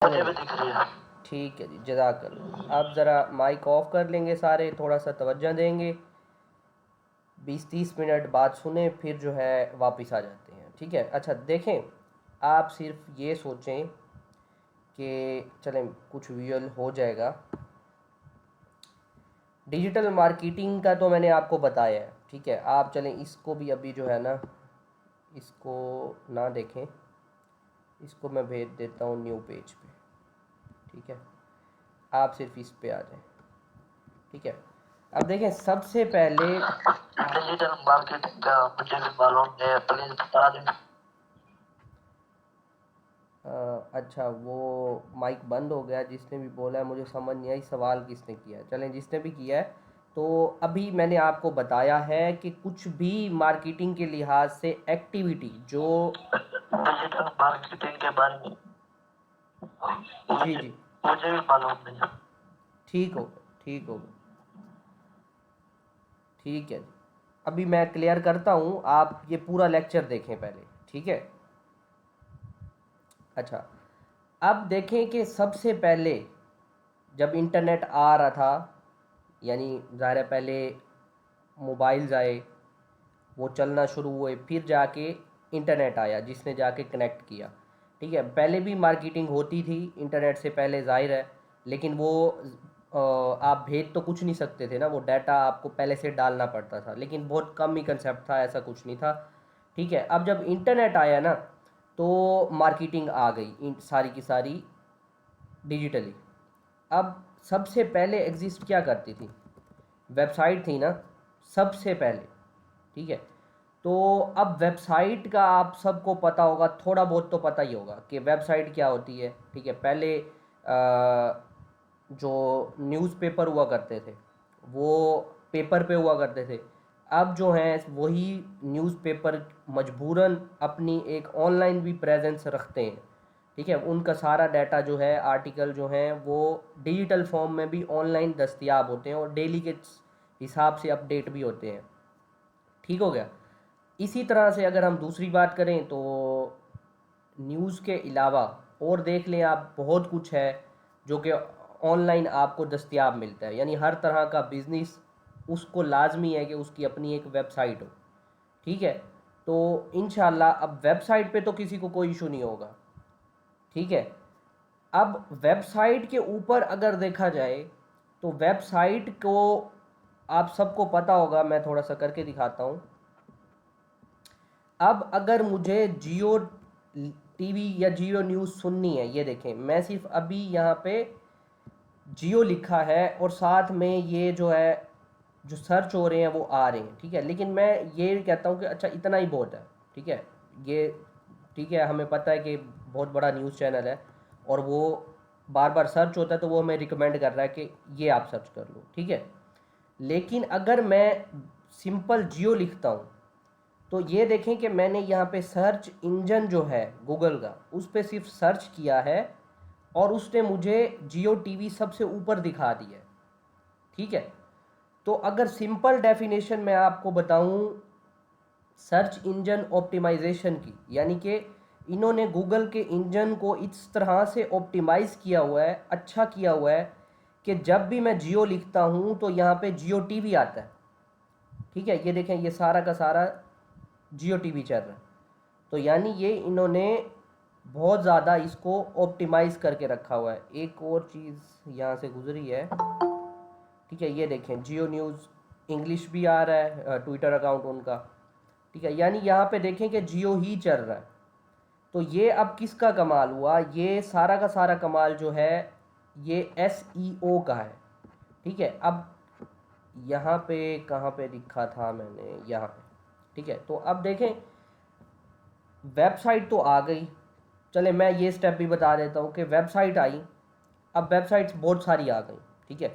मुझे भी दिख रही है। ठीक है जी, जज़ाकल्लाह। अब ज़रा माइक ऑफ कर लेंगे सारे, थोड़ा सा तवज्जो देंगे, 20-30 मिनट बाद सुने, फिर जो है वापस आ जाते हैं, ठीक है। अच्छा देखें, आप सिर्फ ये सोचें कि चलें कुछ विजुअल हो जाएगा। डिजिटल मार्केटिंग का तो मैंने आपको बताया है, ठीक है। आप चलें इसको भी अभी जो है ना, इसको ना देखें, इसको मैं भेज देता हूँ न्यू पेज पे, ठीक है। आप सिर्फ इस पे आ जाएं, ठीक है। अब देखें, सबसे पहले डिजिटल मार्केटिंग का मुझे भी मालूम है, प्लीज बता दें। अच्छा, वो माइक बंद हो गया। जिसने भी बोला है मुझे समझ नहीं आई सवाल किसने किया है। चलें, जिसने भी किया है, तो अभी मैंने आपको बताया है कि कुछ भी मार्केटिंग के लिहाज से एक्टिविटी जो डिजिटल मार्केटिंग के बारे में जी मुझे जी, मुझे भी मालूम नहीं है। ठीक हो गया, ठीक हो गया, ठीक है। अभी मैं क्लियर करता हूँ, आप ये पूरा लेक्चर देखें पहले, ठीक है। अच्छा, अब देखें कि सबसे पहले जब इंटरनेट आ रहा था, यानी ज़ाहिर है पहले मोबाइल्स आए, वो चलना शुरू हुए, फिर जाके इंटरनेट आया जिसने जाके कनेक्ट किया, ठीक है। पहले भी मार्केटिंग होती थी इंटरनेट से पहले, ज़ाहिर है, लेकिन वो आप भेज तो कुछ नहीं सकते थे ना, वो डाटा आपको पहले से डालना पड़ता था, लेकिन बहुत कम ही कंसेप्ट था, ऐसा कुछ नहीं था, ठीक है। अब जब इंटरनेट आया ना, तो मार्केटिंग आ गई सारी की सारी डिजिटली। अब सबसे पहले एग्जिस्ट क्या करती थी, वेबसाइट थी ना सबसे पहले, ठीक है। तो अब वेबसाइट का आप सबको पता होगा, थोड़ा बहुत तो पता ही होगा कि वेबसाइट क्या होती है, ठीक है। पहले जो न्यूज़पेपर हुआ करते थे वो पेपर पे हुआ करते थे। अब जो हैं वही न्यूज़पेपर मजबूरन अपनी एक ऑनलाइन भी प्रेजेंस रखते हैं, ठीक है। उनका सारा डाटा जो है, आर्टिकल जो हैं, वो डिजिटल फॉर्म में भी ऑनलाइन दस्तयाब होते हैं और डेली के हिसाब से अपडेट भी होते हैं, ठीक हो गया। इसी तरह से अगर हम दूसरी बात करें तो न्यूज़ के अलावा और देख लें आप, बहुत कुछ है जो कि ऑनलाइन आपको दस्तयाब मिलता है। यानी हर तरह का बिज़नेस उसको लाजमी है कि उसकी अपनी एक वेबसाइट हो, ठीक है। तो इंशाल्लाह अब वेबसाइट पे तो किसी को कोई इशू नहीं होगा, ठीक है। अब वेबसाइट के ऊपर अगर देखा जाए तो वेबसाइट को आप सबको पता होगा, मैं थोड़ा सा करके दिखाता हूँ। अब अगर मुझे जियो टीवी या जियो न्यूज़ सुननी है, ये देखें, मैं सिर्फ अभी यहाँ पे जियो लिखा है और साथ में ये जो है जो सर्च हो रहे हैं वो आ रहे हैं, ठीक है। लेकिन मैं ये कहता हूँ कि अच्छा इतना ही बहुत है, ठीक है। ये ठीक है, हमें पता है कि बहुत बड़ा न्यूज़ चैनल है और वो बार बार सर्च होता है, तो वो हमें रिकमेंड कर रहा है कि ये आप सर्च कर लो, ठीक है। लेकिन अगर मैं सिंपल जियो लिखता हूँ, तो ये देखें कि मैंने यहाँ पे सर्च इंजन जो है गूगल का, उस पर सिर्फ सर्च किया है और उसने मुझे जियो टीवी सबसे ऊपर दिखा दिया है, ठीक है। तो अगर सिंपल डेफिनेशन मैं आपको बताऊं सर्च इंजन ऑप्टिमाइजेशन की, यानी कि इन्होंने गूगल के इंजन को इस तरह से ऑप्टिमाइज़ किया हुआ है, अच्छा किया हुआ है, कि जब भी मैं जियो लिखता हूं तो यहाँ पे जियो टीवी आता है, ठीक है। ये देखें, ये सारा का सारा जियो टीवी चल रहा है। तो यानी ये इन्होंने बहुत ज़्यादा इसको ऑप्टिमाइज़ करके रखा हुआ है। एक और चीज़ यहाँ से गुजरी है, ठीक है। ये देखें, जियो न्यूज़ इंग्लिश भी आ रहा है, ट्विटर अकाउंट उनका, ठीक है। यानी यहाँ पे देखें कि जियो ही चल रहा है। तो ये अब किसका कमाल हुआ, ये सारा का सारा कमाल जो है ये SEO का है, ठीक है। अब यहाँ पे कहाँ पे लिखा था मैंने, यहाँ पे, ठीक है। तो अब देखें, वेबसाइट तो आ गई। चले मैं ये स्टेप भी बता देता हूँ कि वेबसाइट आई, अब वेबसाइट्स बहुत सारी आ गई, ठीक है।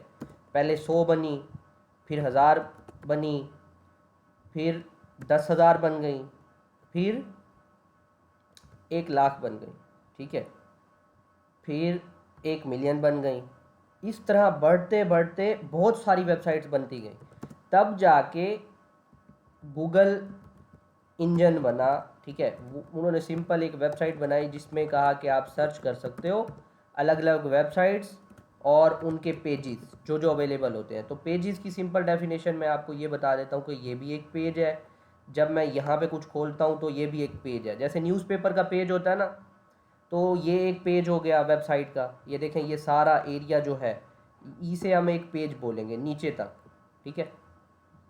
पहले 100 बनी, फिर 1000 बनी, फिर 10,000 बन गई, फिर 1 लाख बन गई, ठीक है, फिर 1 मिलियन बन गई। इस तरह बढ़ते बढ़ते बहुत सारी वेबसाइट्स बनती गई, तब जाके गूगल इंजन बना, ठीक है। उन्होंने सिंपल एक वेबसाइट बनाई जिसमें कहा कि आप सर्च कर सकते हो अलग अलग वेबसाइट्स और उनके पेजेस जो जो अवेलेबल होते हैं। तो पेजेस की सिंपल डेफिनेशन मैं आपको ये बता देता हूँ कि ये भी एक पेज है। जब मैं यहाँ पे कुछ खोलता हूँ तो ये भी एक पेज है। जैसे न्यूज़पेपर का पेज होता है ना, तो ये एक पेज हो गया वेबसाइट का। ये देखें, ये सारा एरिया जो है इसे हम एक पेज बोलेंगे नीचे तक, ठीक है।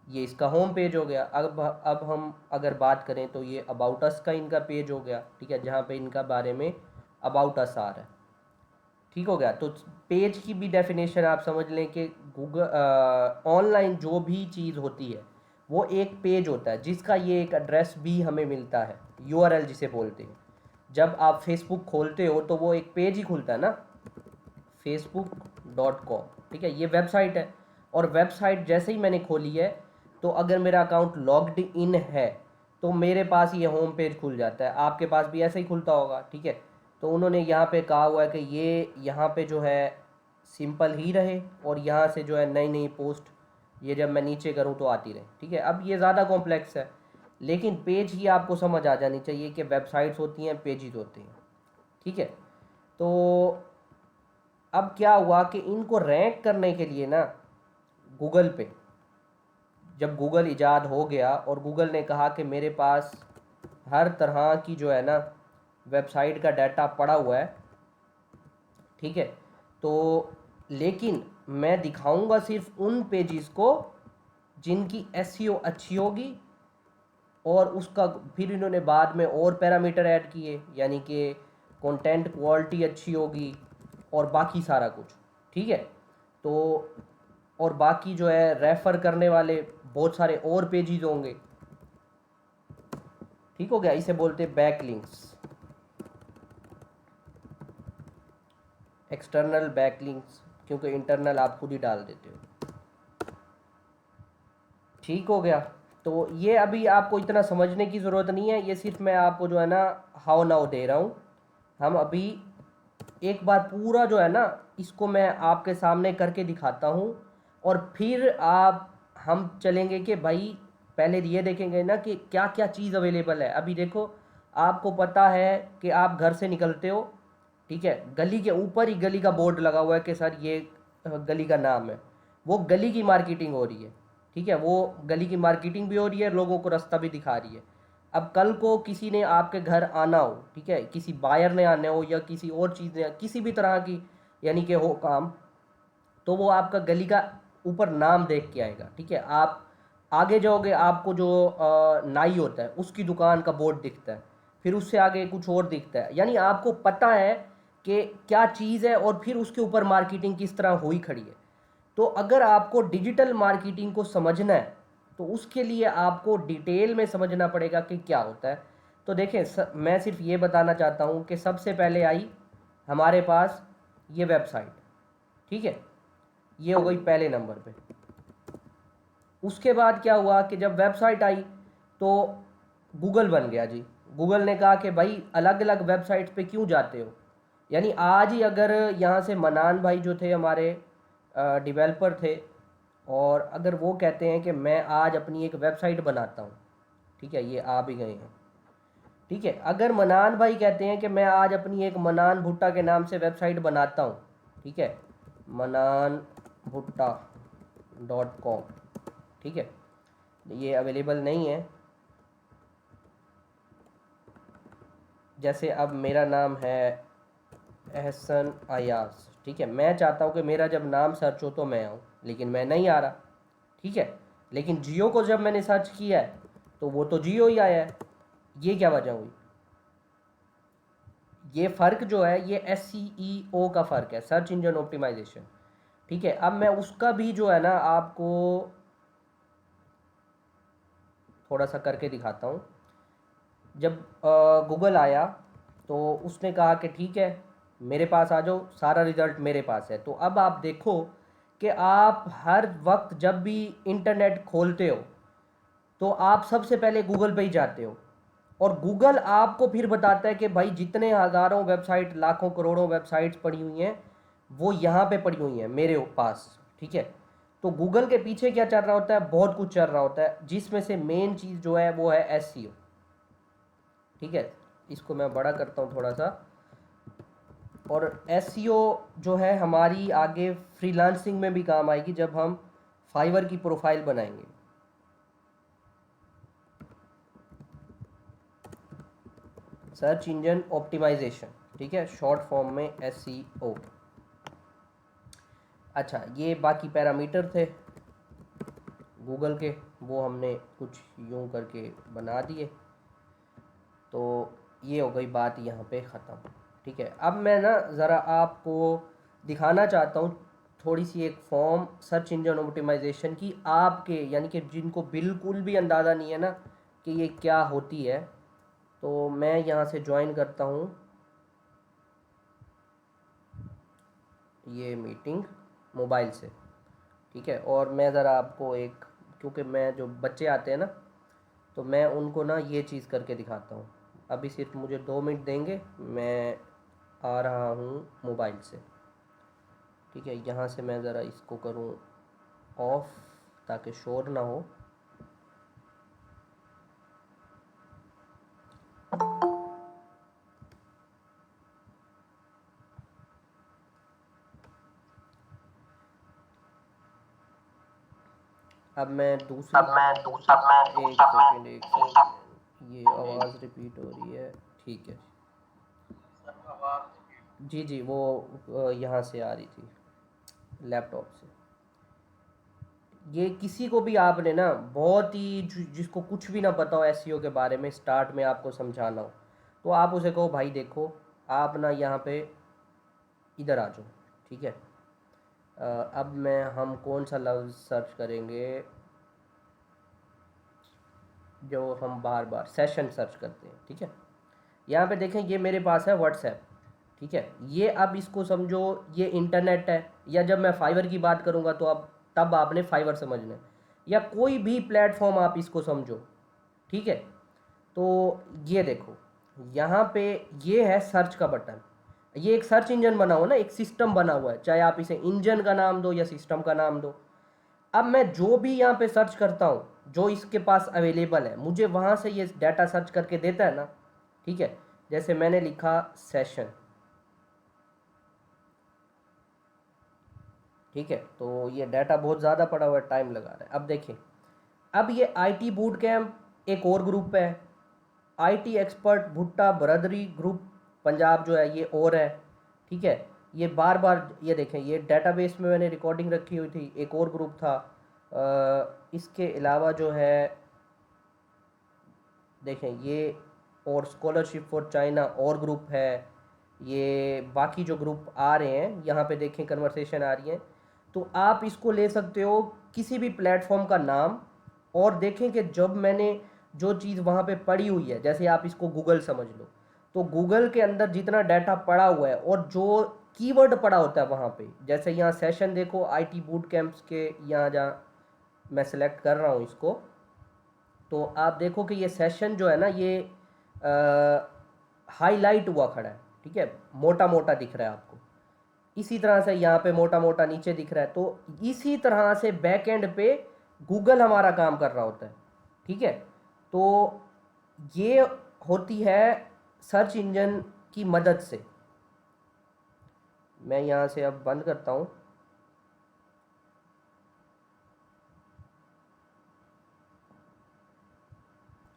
ये इसका होम पेज हो गया। अब हम अगर बात करें तो ये अबाउट अस का इनका पेज हो गया, ठीक है, जहाँ पे इनका बारे में अबाउट अस आ रहा है, ठीक हो गया। तो पेज की भी डेफिनेशन आप समझ लें कि गूगल ऑनलाइन जो भी चीज़ होती है वो एक पेज होता है, जिसका ये एक एड्रेस भी हमें मिलता है, यूआरएल जिसे बोलते हैं। जब आप फेसबुक खोलते हो तो वो एक पेज ही खुलता है ना, facebook.com, ठीक है, ये वेबसाइट है। और वेबसाइट जैसे ही मैंने खोली है तो अगर मेरा अकाउंट लॉग्ड इन है तो मेरे पास ये होम पेज खुल जाता है। आपके पास भी ऐसे ही खुलता होगा, ठीक है। तो उन्होंने यहाँ पे कहा हुआ है कि ये यहाँ पे जो है सिंपल ही रहे और यहाँ से जो है नई नई पोस्ट ये जब मैं नीचे करूँ तो आती रहे, ठीक है। अब ये ज़्यादा कॉम्प्लेक्स है, लेकिन पेज ही आपको समझ आ जानी चाहिए कि वेबसाइट्स होती हैं, पेजेस होते हैं, ठीक है। तो अब क्या हुआ कि इनको रैंक करने के लिए ना गूगल पे, जब गूगल इजाद हो गया और गूगल ने कहा कि मेरे पास हर तरह की जो है ना वेबसाइट का डाटा पड़ा हुआ है, ठीक है, तो लेकिन मैं दिखाऊंगा सिर्फ उन पेजेस को जिनकी एसईओ अच्छी होगी। और उसका फिर इन्होंने बाद में और पैरामीटर ऐड किए, यानी कि कंटेंट क्वालिटी अच्छी होगी और बाकी सारा कुछ, ठीक है। तो और बाकी जो है रेफ़र करने वाले बहुत सारे और पेजेस होंगे, ठीक हो गया। इसे बोलते हैं back links, external back links, क्योंकि इंटरनल आप खुद ही डाल देते हो, ठीक हो गया। तो ये अभी आपको इतना समझने की ज़रूरत नहीं है, ये सिर्फ मैं आपको जो है ना हाउ नाउ दे रहा हूँ। हम अभी एक बार पूरा जो है ना इसको मैं आपके सामने करके दिखाता हूँ और फिर आप हम चलेंगे कि भाई पहले ये देखेंगे ना कि क्या क्या चीज़ अवेलेबल है। अभी देखो, आपको पता है कि आप घर से निकलते हो, ठीक है, गली के ऊपर ही गली का बोर्ड लगा हुआ है कि सर ये गली का नाम है। वो गली की मार्केटिंग हो रही है, ठीक है, वो गली की मार्केटिंग भी हो रही है, लोगों को रास्ता भी दिखा रही है। अब कल को किसी ने आपके घर आना हो, ठीक है, किसी बायर ने आना हो या किसी और चीज़ ने, किसी भी तरह की यानी कि हो काम, तो वो आपका गली का ऊपर नाम देख के आएगा, ठीक है। आप आगे जाओगे, आपको जो नाई होता है उसकी दुकान का बोर्ड दिखता है, फिर उससे आगे कुछ और दिखता है, यानी आपको पता है कि क्या चीज़ है और फिर उसके ऊपर मार्केटिंग किस तरह हुई खड़ी है। तो अगर आपको डिजिटल मार्केटिंग को समझना है तो उसके लिए आपको डिटेल में समझना पड़ेगा कि क्या होता है। तो देखें, मैं सिर्फ ये बताना चाहता हूँ कि सबसे पहले आई हमारे पास ये वेबसाइट, ठीक है, ये हो गई पहले नंबर पे। उसके बाद क्या हुआ कि जब वेबसाइट आई तो गूगल बन गया जी। गूगल ने कहा कि भाई अलग अलग वेबसाइट पे क्यों जाते हो, यानी आज ही अगर यहाँ से मनान भाई जो थे हमारे डेवलपर थे, और अगर वो कहते हैं कि मैं आज अपनी एक वेबसाइट बनाता हूँ, ठीक है, ये आ भी गए हैं, ठीक है, अगर मनान भाई कहते हैं कि मैं आज अपनी एक मनान भुट्टा के नाम से वेबसाइट बनाता हूँ, ठीक है, मनान भुट्टा .com, ठीक है, ये अवेलेबल नहीं है। जैसे अब मेरा नाम है एहसन अयाज, ठीक है, मैं चाहता हूँ कि मेरा जब नाम सर्च हो तो मैं आऊँ, लेकिन मैं नहीं आ रहा, ठीक है। लेकिन जियो को जब मैंने सर्च किया है तो वो तो जियो ही आया है। ये क्या वजह हुई? ये फ़र्क जो है ये SEO का फ़र्क है, सर्च इंजन ऑप्टिमाइजेशन, ठीक है। अब मैं उसका भी जो है ना आपको थोड़ा सा करके दिखाता हूँ। जब गूगल आया तो उसने कहा कि ठीक है मेरे पास आ जाओ, सारा रिज़ल्ट मेरे पास है। तो अब आप देखो कि आप हर वक्त जब भी इंटरनेट खोलते हो तो आप सबसे पहले गूगल पे ही जाते हो, और गूगल आपको फिर बताता है कि भाई जितने हज़ारों वेबसाइट, लाखों करोड़ों वेबसाइट्स पड़ी हुई हैं वो यहाँ पे पड़ी हुई हैं मेरे पास, ठीक है। तो गूगल के पीछे क्या चल रहा होता है? बहुत कुछ चल रहा होता है, जिसमें से मेन चीज़ जो है वो है SEO, ठीक है। इसको मैं बड़ा करता हूँ थोड़ा सा। और एसईओ जो है हमारी आगे फ्रीलांसिंग में भी काम आएगी जब हम फाइवर की प्रोफाइल बनाएंगे। सर्च इंजन ऑप्टिमाइजेशन, ठीक है, शॉर्ट फॉर्म में एसईओ। अच्छा, ये बाकी पैरामीटर थे गूगल के, वो हमने कुछ यूं करके बना दिए। तो ये हो गई बात यहाँ पे ख़त्म, ठीक है। अब मैं ना ज़रा आपको दिखाना चाहता हूँ थोड़ी सी एक फॉर्म सर्च इंजन ऑप्टिमाइजेशन की, आपके यानी कि जिनको बिल्कुल भी अंदाज़ा नहीं है ना कि ये क्या होती है। तो मैं यहाँ से ज्वाइन करता हूँ ये मीटिंग मोबाइल से, ठीक है। और मैं ज़रा आपको एक, क्योंकि मैं जो बच्चे आते हैं ना तो मैं उनको ना ये चीज़ करके दिखाता हूँ। अभी सिर्फ मुझे 2 मिनट देंगे, मैं आ रहा हूँ मोबाइल से, ठीक है। यहाँ से मैं ज़रा इसको करूँ ऑफ ताकि शोर ना हो। अब मैं दूसरी, एक सेकेंड, ये आवाज़ रिपीट हो रही है, ठीक है। जी जी, वो यहाँ से आ रही थी लैपटॉप से। ये किसी को भी आपने ना बहुत ही जिसको कुछ भी ना पता हो एसईओ के बारे में, स्टार्ट में आपको समझाना हो, तो आप उसे कहो भाई देखो आप ना यहाँ पे इधर आ जाओ, ठीक है। अब मैं हम कौन सा लफ्ज़ सर्च करेंगे जो हम बार बार सेशन सर्च करते हैं, ठीक है। यहाँ पे देखें ये मेरे पास है व्हाट्सएप, ठीक है। ये अब इसको समझो ये इंटरनेट है, या जब मैं फाइवर की बात करूँगा तो अब तब आपने फाइवर समझना है, या कोई भी प्लेटफॉर्म आप इसको समझो, ठीक है। तो ये देखो यहाँ पे ये है सर्च का बटन, ये एक सर्च इंजन बना हुआ ना, एक सिस्टम बना हुआ है, चाहे आप इसे इंजन का नाम दो या सिस्टम का नाम दो। अब मैं जो भी यहाँ पे सर्च करता हूँ जो इसके पास अवेलेबल है, मुझे वहाँ से ये डाटा सर्च करके देता है ना, ठीक है। जैसे मैंने लिखा सेशन, ठीक है, तो ये डाटा बहुत ज़्यादा पड़ा हुआ है, टाइम लगा रहा है। अब देखें, अब ये आईटी बूट कैंप एक और ग्रुप है, आईटी एक्सपर्ट भुट्टा ब्रदरी ग्रुप पंजाब जो है ये और है, ठीक है। ये बार बार ये देखें, ये डेटाबेस में मैंने रिकॉर्डिंग रखी हुई थी, एक और ग्रुप था। इसके अलावा जो है देखें ये और स्कॉलरशिप फॉर चाइना और ग्रुप है। ये बाकी जो ग्रुप आ रहे हैं यहाँ पे देखें, कन्वर्सेशन आ रही है। तो आप इसको ले सकते हो किसी भी प्लेटफॉर्म का नाम, और देखें कि जब मैंने जो चीज़ वहाँ पे पड़ी हुई है, जैसे आप इसको गूगल समझ लो, तो गूगल के अंदर जितना डाटा पड़ा हुआ है और जो कीवर्ड पड़ा होता है वहाँ पे, जैसे यहाँ सेशन देखो आईटी बूट कैंप्स के, यहाँ जहाँ मैं सेलेक्ट कर रहा हूँ इसको, तो आप देखो कि ये सेशन जो है ना ये हाईलाइट हुआ खड़ा है, ठीक है, मोटा मोटा दिख रहा है आपको। इसी तरह से यहाँ पे मोटा मोटा नीचे दिख रहा है। तो इसी तरह से बैक एंड पे गूगल हमारा काम कर रहा होता है, ठीक है। तो ये होती है सर्च इंजन की मदद से। मैं यहाँ से अब बंद करता हूँ,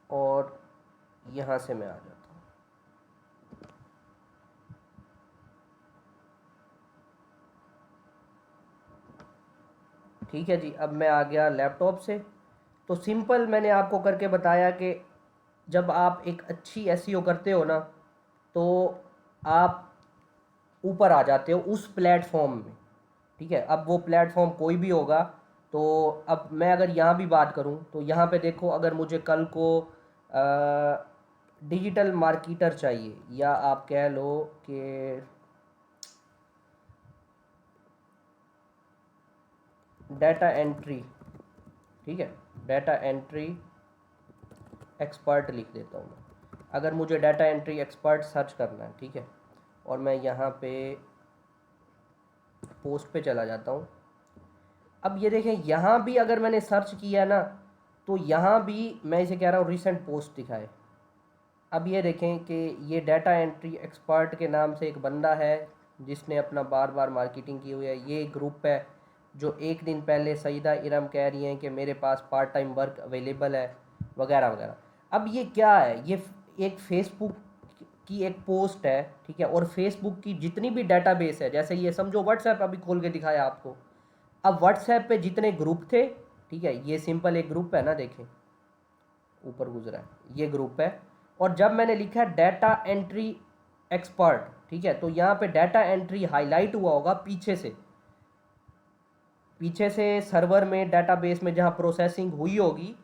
और यहाँ से मैं आ जाता हूँ। ठीक है जी, अब मैं आ गया लैपटॉप से। तो सिंपल मैंने आपको करके बताया कि जब आप एक अच्छी एसईओ करते हो ना तो आप ऊपर आ जाते हो उस प्लेटफॉर्म में, ठीक है। अब वो प्लेटफॉर्म कोई भी होगा। तो अब मैं अगर यहाँ भी बात करूँ तो यहाँ पे देखो, अगर मुझे कल को डिजिटल मार्केटर चाहिए, या आप कह लो कि डाटा एंट्री, ठीक है, डाटा एंट्री एक्सपर्ट लिख देता हूँ मैं, अगर मुझे डाटा एंट्री एक्सपर्ट सर्च करना है, ठीक है। और मैं यहाँ पे पोस्ट पे चला जाता हूँ। अब ये देखें, यहाँ भी अगर मैंने सर्च किया ना तो यहाँ भी मैं इसे कह रहा हूँ रिसेंट पोस्ट दिखाए। अब ये देखें कि ये डाटा एंट्री एक्सपर्ट के नाम से एक बंदा है, जिसने अपना बार बार मार्केटिंग की हुई है। ये ग्रुप है जो एक दिन पहले सईदा इरम कह रही हैं कि मेरे पास पार्ट टाइम वर्क अवेलेबल है, वगैरह वगैरह। अब ये क्या है, ये एक फेसबुक की एक पोस्ट है, ठीक है, और फेसबुक की जितनी भी डाटाबेस है, जैसे ये समझो व्हाट्सएप अभी खोल के दिखाया आपको। अब व्हाट्सएप पे जितने ग्रुप थे, ठीक है, ये सिंपल एक ग्रुप है ना, देखें ऊपर गुजरा है, ये ग्रुप है। और जब मैंने लिखा है डाटा एंट्री एक्सपर्ट, ठीक है, तो यहाँ पे डाटा एंट्री हाईलाइट हुआ होगा पीछे से सर्वर में, डाटाबेस में जहाँ प्रोसेसिंग हुई होगी,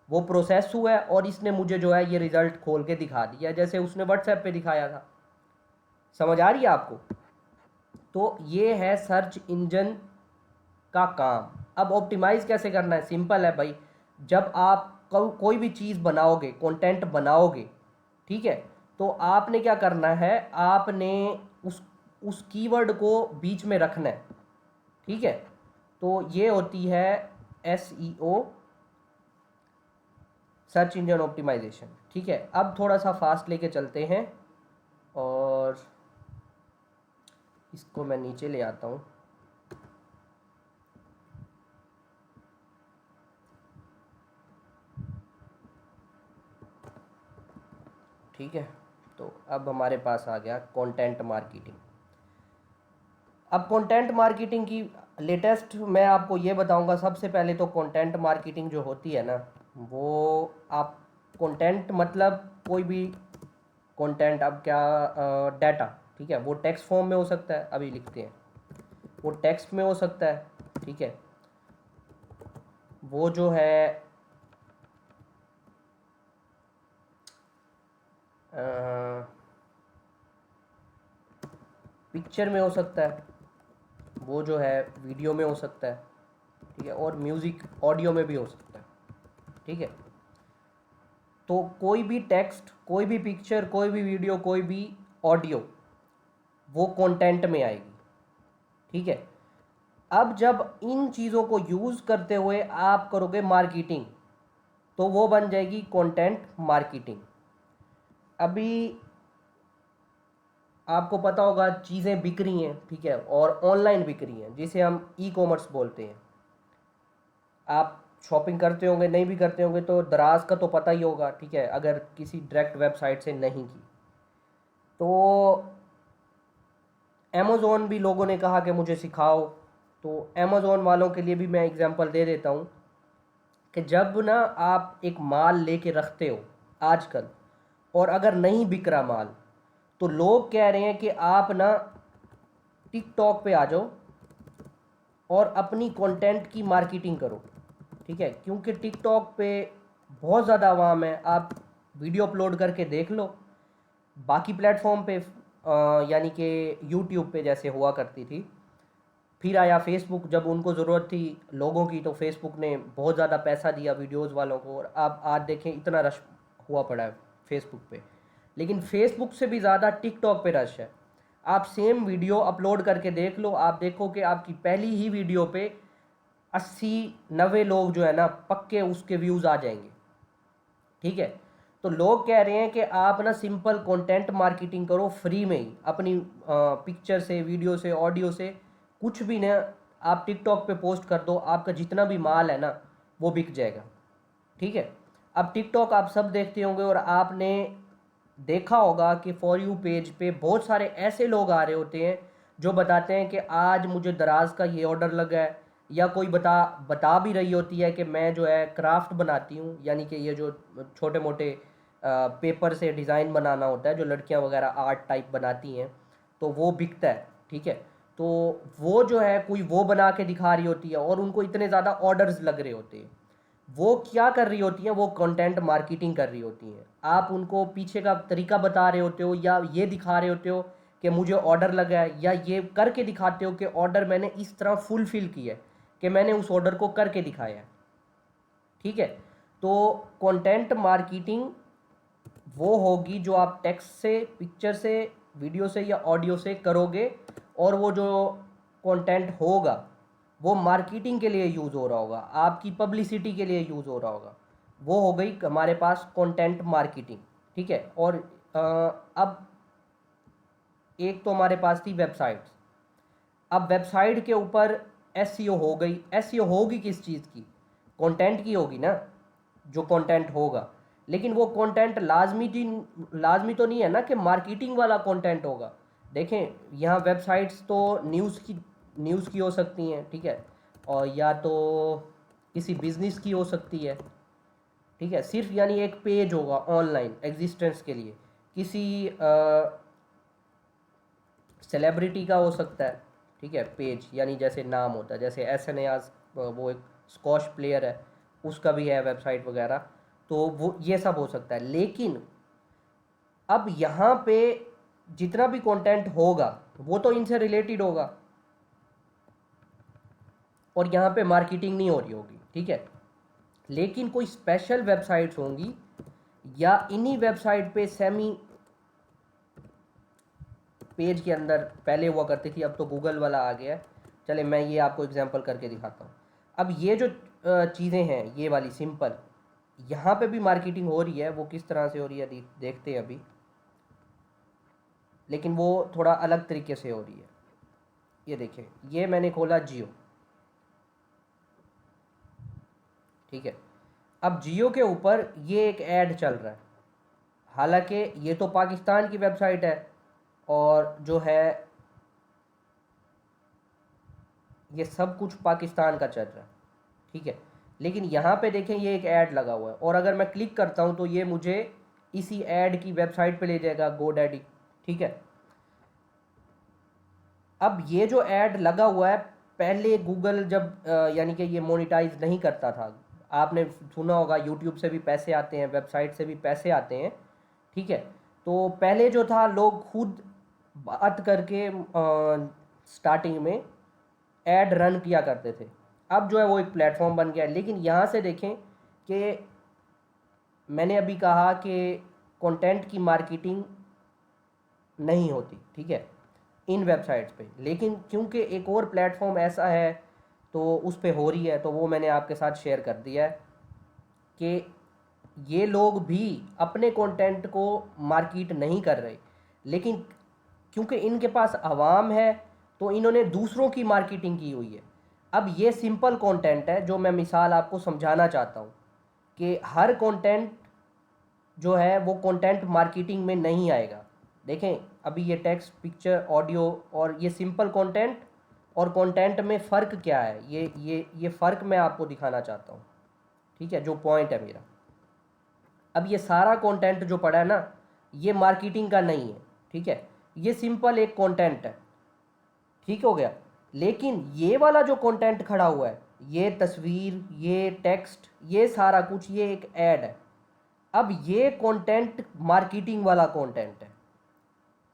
वो प्रोसेस हुआ है और इसने मुझे जो है ये रिज़ल्ट खोल के दिखा दिया, जैसे उसने व्हाट्सएप पे दिखाया था। समझ आ रही है आपको? तो ये है सर्च इंजन का काम। अब ऑप्टिमाइज़ कैसे करना है, सिंपल है भाई। जब आप कोई भी चीज़ बनाओगे, कंटेंट बनाओगे, ठीक है, तो आपने क्या करना है, आपने उस कीवर्ड को बीच में रखना है, ठीक है। तो ये होती है SEO, सर्च इंजन ऑप्टिमाइजेशन, ठीक है। अब थोड़ा सा फास्ट लेके चलते हैं और इसको मैं नीचे ले आता हूँ। ठीक है, तो अब हमारे पास आ गया कंटेंट मार्केटिंग। अब कंटेंट मार्केटिंग की लेटेस्ट मैं आपको ये बताऊंगा। सबसे पहले तो कंटेंट मार्केटिंग जो होती है ना, वो आप कंटेंट मतलब कोई भी कंटेंट, अब क्या, डाटा, ठीक है, वो टेक्स्ट फॉर्म में हो सकता है, अभी लिखते हैं, वो टेक्स्ट में हो सकता है, ठीक है, वो जो है पिक्चर में हो सकता है, वो जो है वीडियो में हो सकता है, ठीक है, और म्यूज़िक ऑडियो में भी हो सकता है, ठीक है। तो कोई भी टेक्स्ट, कोई भी पिक्चर, कोई भी वीडियो, कोई भी ऑडियो, वो कंटेंट में आएगी, ठीक है। अब जब इन चीज़ों को यूज़ करते हुए आप करोगे मार्केटिंग, तो वो बन जाएगी कंटेंट मार्केटिंग। अभी आपको पता होगा चीज़ें बिक रही हैं, ठीक है, और ऑनलाइन बिक रही हैं, जिसे हम ई-कॉमर्स बोलते हैं। आप शॉपिंग करते होंगे, नहीं भी करते होंगे तो दराज का तो पता ही होगा, ठीक है, अगर किसी डायरेक्ट वेबसाइट से नहीं की तो। अमेज़ोन भी लोगों ने कहा कि मुझे सिखाओ, तो अमेज़ोन वालों के लिए भी मैं एग्जांपल दे देता हूँ कि जब ना आप एक माल लेके रखते हो आजकल, और अगर नहीं बिक रहा माल, तो लोग कह रहे हैं कि आप ना टिकटॉक पे आ जाओ और अपनी कंटेंट की मार्केटिंग करो, ठीक है, क्योंकि टिकटॉक पे बहुत ज़्यादा आवाम है। आप वीडियो अपलोड करके देख लो, बाकी प्लेटफॉर्म पे यानी कि यूट्यूब पे जैसे हुआ करती थी, फिर आया फेसबुक, जब उनको ज़रूरत थी लोगों की, तो फेसबुक ने बहुत ज़्यादा पैसा दिया वीडियोस वालों को, और आप आज देखें इतना रश हुआ पड़ा है फेसबुक पे। लेकिन फेसबुक से भी ज़्यादा टिकटॉक पे रश है। आप सेम वीडियो अपलोड करके देख लो, आप देखो कि आपकी पहली ही वीडियो पे 80-90 लोग जो है ना पक्के उसके व्यूज़ आ जाएंगे, ठीक है। तो लोग कह रहे हैं कि आप ना सिंपल कंटेंट मार्केटिंग करो फ्री में ही, अपनी पिक्चर से, वीडियो से, ऑडियो से, कुछ भी ना, आप टिकटॉक पे पोस्ट कर दो, आपका जितना भी माल है ना वो बिक जाएगा, ठीक है। अब टिकटॉक आप सब देखते होंगे, और आपने देखा होगा कि फॉर यू पेज पे बहुत सारे ऐसे लोग आ रहे होते हैं जो बताते हैं कि आज मुझे दराज का ये ऑर्डर लगा है, या कोई बता भी रही होती है कि मैं जो है क्राफ्ट बनाती हूँ, यानी कि ये जो छोटे मोटे पेपर से डिज़ाइन बनाना होता है, जो लड़कियाँ वगैरह आर्ट टाइप बनाती हैं, तो वो बिकता है, ठीक है। तो वो जो है कोई वो बना के दिखा रही होती है और उनको इतने ज़्यादा ऑर्डर्स लग रहे होते हैं। वो क्या कर रही होती हैं, वो कंटेंट मार्केटिंग कर रही होती हैं। आप उनको पीछे का तरीका बता रहे होते हो, या ये दिखा रहे होते हो कि मुझे ऑर्डर लगा है, या ये करके दिखाते हो कि ऑर्डर मैंने इस तरह फुलफ़िल किया है कि मैंने उस ऑर्डर को करके दिखाया है, ठीक है। तो कंटेंट मार्केटिंग वो होगी जो आप टेक्स्ट से, पिक्चर से, वीडियो से या ऑडियो से करोगे, और वो जो कंटेंट होगा वो मार्केटिंग के लिए यूज़ हो रहा होगा, आपकी पब्लिसिटी के लिए यूज़ हो रहा होगा। वो हो गई हमारे पास कंटेंट मार्केटिंग, ठीक है। और अब एक तो हमारे पास थी वेबसाइट्स। अब वेबसाइट के ऊपर एसईओ हो गई। एसईओ होगी किस चीज़ की? कंटेंट की होगी ना, जो कंटेंट होगा। लेकिन वो कंटेंट लाजमी तो नहीं है ना कि मार्केटिंग वाला कंटेंट होगा। देखें, यहाँ वेबसाइट्स तो न्यूज़ की हो सकती हैं, ठीक है, और या तो किसी बिजनेस की हो सकती है, ठीक है। सिर्फ यानी एक पेज होगा ऑनलाइन एग्जिस्टेंस के लिए, किसी सेलिब्रिटी का हो सकता है, ठीक है, पेज, यानी जैसे नाम होता है, जैसे एस वो एक स्कॉश प्लेयर है, उसका भी है वेबसाइट वगैरह। तो वो ये सब हो सकता है। लेकिन अब यहाँ पे जितना भी कंटेंट होगा वो तो इनसे रिलेटेड होगा, और यहाँ पे मार्केटिंग नहीं हो रही होगी, ठीक है। लेकिन कोई स्पेशल वेबसाइट्स होंगी, या इन्हीं वेबसाइट पे सेमी पेज के अंदर पहले हुआ करती थी, अब तो गूगल वाला आ गया है। चले मैं ये आपको एग्जांपल करके दिखाता हूँ। अब ये जो चीज़ें हैं, ये वाली सिंपल, यहाँ पे भी मार्केटिंग हो रही है। वो किस तरह से हो रही है देखते हैं अभी, लेकिन वो थोड़ा अलग तरीके से हो रही है। ये देखिए, ये मैंने खोला जियो, ठीक है। अब जियो के ऊपर ये एक ऐड चल रहा है। हालांकि ये तो पाकिस्तान की वेबसाइट है, और जो है ये सब कुछ पाकिस्तान का चल रहा है, ठीक है। लेकिन यहाँ पे देखें, ये एक ऐड लगा हुआ है, और अगर मैं क्लिक करता हूँ तो ये मुझे इसी ऐड की वेबसाइट पे ले जाएगा, गोडैडी, ठीक है। अब ये जो ऐड लगा हुआ है, पहले गूगल जब यानी कि ये मोनेटाइज नहीं करता था, आपने सुना होगा यूट्यूब से भी पैसे आते हैं, वेबसाइट से भी पैसे आते हैं, ठीक है। तो पहले जो था, लोग खुद बात करके स्टार्टिंग में ऐड रन किया करते थे। अब जो है वो एक प्लेटफॉर्म बन गया है। लेकिन यहाँ से देखें कि मैंने अभी कहा कि कंटेंट की मार्केटिंग नहीं होती, ठीक है, इन वेबसाइट्स पे। लेकिन क्योंकि एक और प्लेटफॉर्म ऐसा है तो उस पे हो रही है, तो वो मैंने आपके साथ शेयर कर दिया है कि ये लोग भी अपने कंटेंट को मार्केट नहीं कर रहे, लेकिन क्योंकि इनके पास आवाम है तो इन्होंने दूसरों की मार्केटिंग की हुई है। अब ये सिंपल कंटेंट है, जो मैं मिसाल आपको समझाना चाहता हूँ कि हर कंटेंट जो है वो कंटेंट मार्केटिंग में नहीं आएगा। देखें, अभी ये टेक्स्ट, पिक्चर, ऑडियो, और ये सिंपल कंटेंट और कंटेंट में फ़र्क क्या है, ये फ़र्क मैं आपको दिखाना चाहता हूँ, ठीक है, जो पॉइंट है मेरा। अब ये सारा कंटेंट जो पड़ा है ना, ये मार्केटिंग का नहीं है, ठीक है, ये सिंपल एक कंटेंट है, ठीक हो गया। लेकिन ये वाला जो कंटेंट खड़ा हुआ है, ये तस्वीर, ये टेक्स्ट, ये सारा कुछ, ये एक ऐड है। अब ये कंटेंट मार्केटिंग वाला कंटेंट है।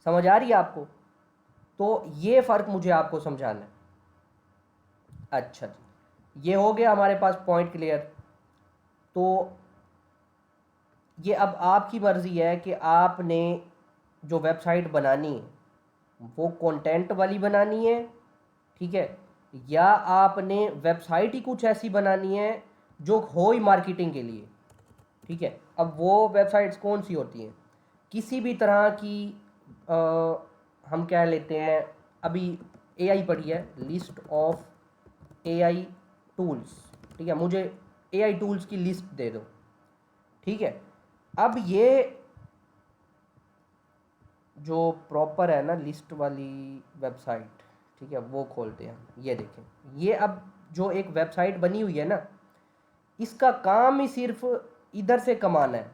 समझ आ रही है आपको? तो ये फ़र्क मुझे आपको समझाना है। अच्छा जी, ये हो गया हमारे पास पॉइंट क्लियर। तो ये अब आपकी मर्ज़ी है कि आपने जो वेबसाइट बनानी है वो कंटेंट वाली बनानी है, ठीक है, या आपने वेबसाइट ही कुछ ऐसी बनानी है जो हो ही मार्केटिंग के लिए, ठीक है। अब वो वेबसाइट्स कौन सी होती हैं? किसी भी तरह की आ, हम कह लेते हैं, अभी एआई पढ़ी है, लिस्ट ऑफ एआई टूल्स, ठीक है, मुझे एआई टूल्स की लिस्ट दे दो, ठीक है। अब ये जो प्रॉपर है ना लिस्ट वाली वेबसाइट, ठीक है, वो खोलते हैं हम। ये देखें, ये अब जो एक वेबसाइट बनी हुई है ना, इसका काम ही सिर्फ इधर से कमाना है।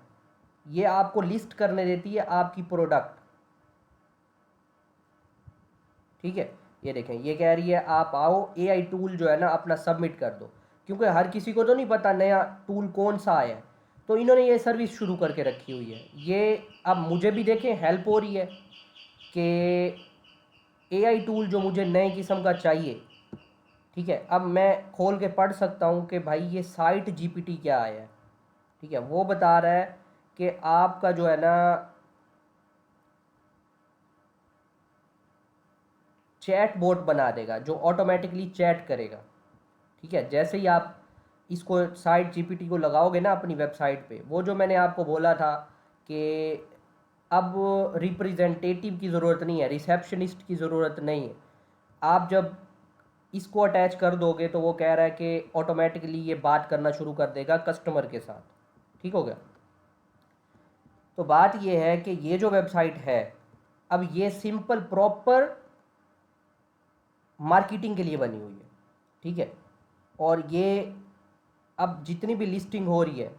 ये आपको लिस्ट करने देती है आपकी प्रोडक्ट, ठीक है। ये देखें, ये कह रही है आप आओ, एआई टूल जो है ना अपना सबमिट कर दो, क्योंकि हर किसी को तो नहीं पता नया टूल कौन सा आया है, तो इन्होंने ये सर्विस शुरू करके रखी हुई है। ये अब मुझे भी देखें हेल्प हो रही है कि एआई टूल जो मुझे नए किस्म का चाहिए, ठीक है, अब मैं खोल के पढ़ सकता हूँ कि भाई ये साइट जीपीटी क्या आया है, ठीक है। वो बता रहा है कि आपका जो है ना चैट बोट बना देगा जो ऑटोमेटिकली चैट करेगा, ठीक है। जैसे ही आप इसको साइट जीपीटी को लगाओगे ना अपनी वेबसाइट पे, वो जो मैंने आपको बोला था कि अब रिप्रेजेंटेटिव की ज़रूरत नहीं है, रिसेप्शनिस्ट की ज़रूरत नहीं है। आप जब इसको अटैच कर दोगे तो वो कह रहा है कि ऑटोमेटिकली ये बात करना शुरू कर देगा कस्टमर के साथ। ठीक हो गया। तो बात ये है कि ये जो वेबसाइट है, अब ये सिंपल प्रॉपर मार्केटिंग के लिए बनी हुई है। ठीक है। और ये अब जितनी भी लिस्टिंग हो रही है,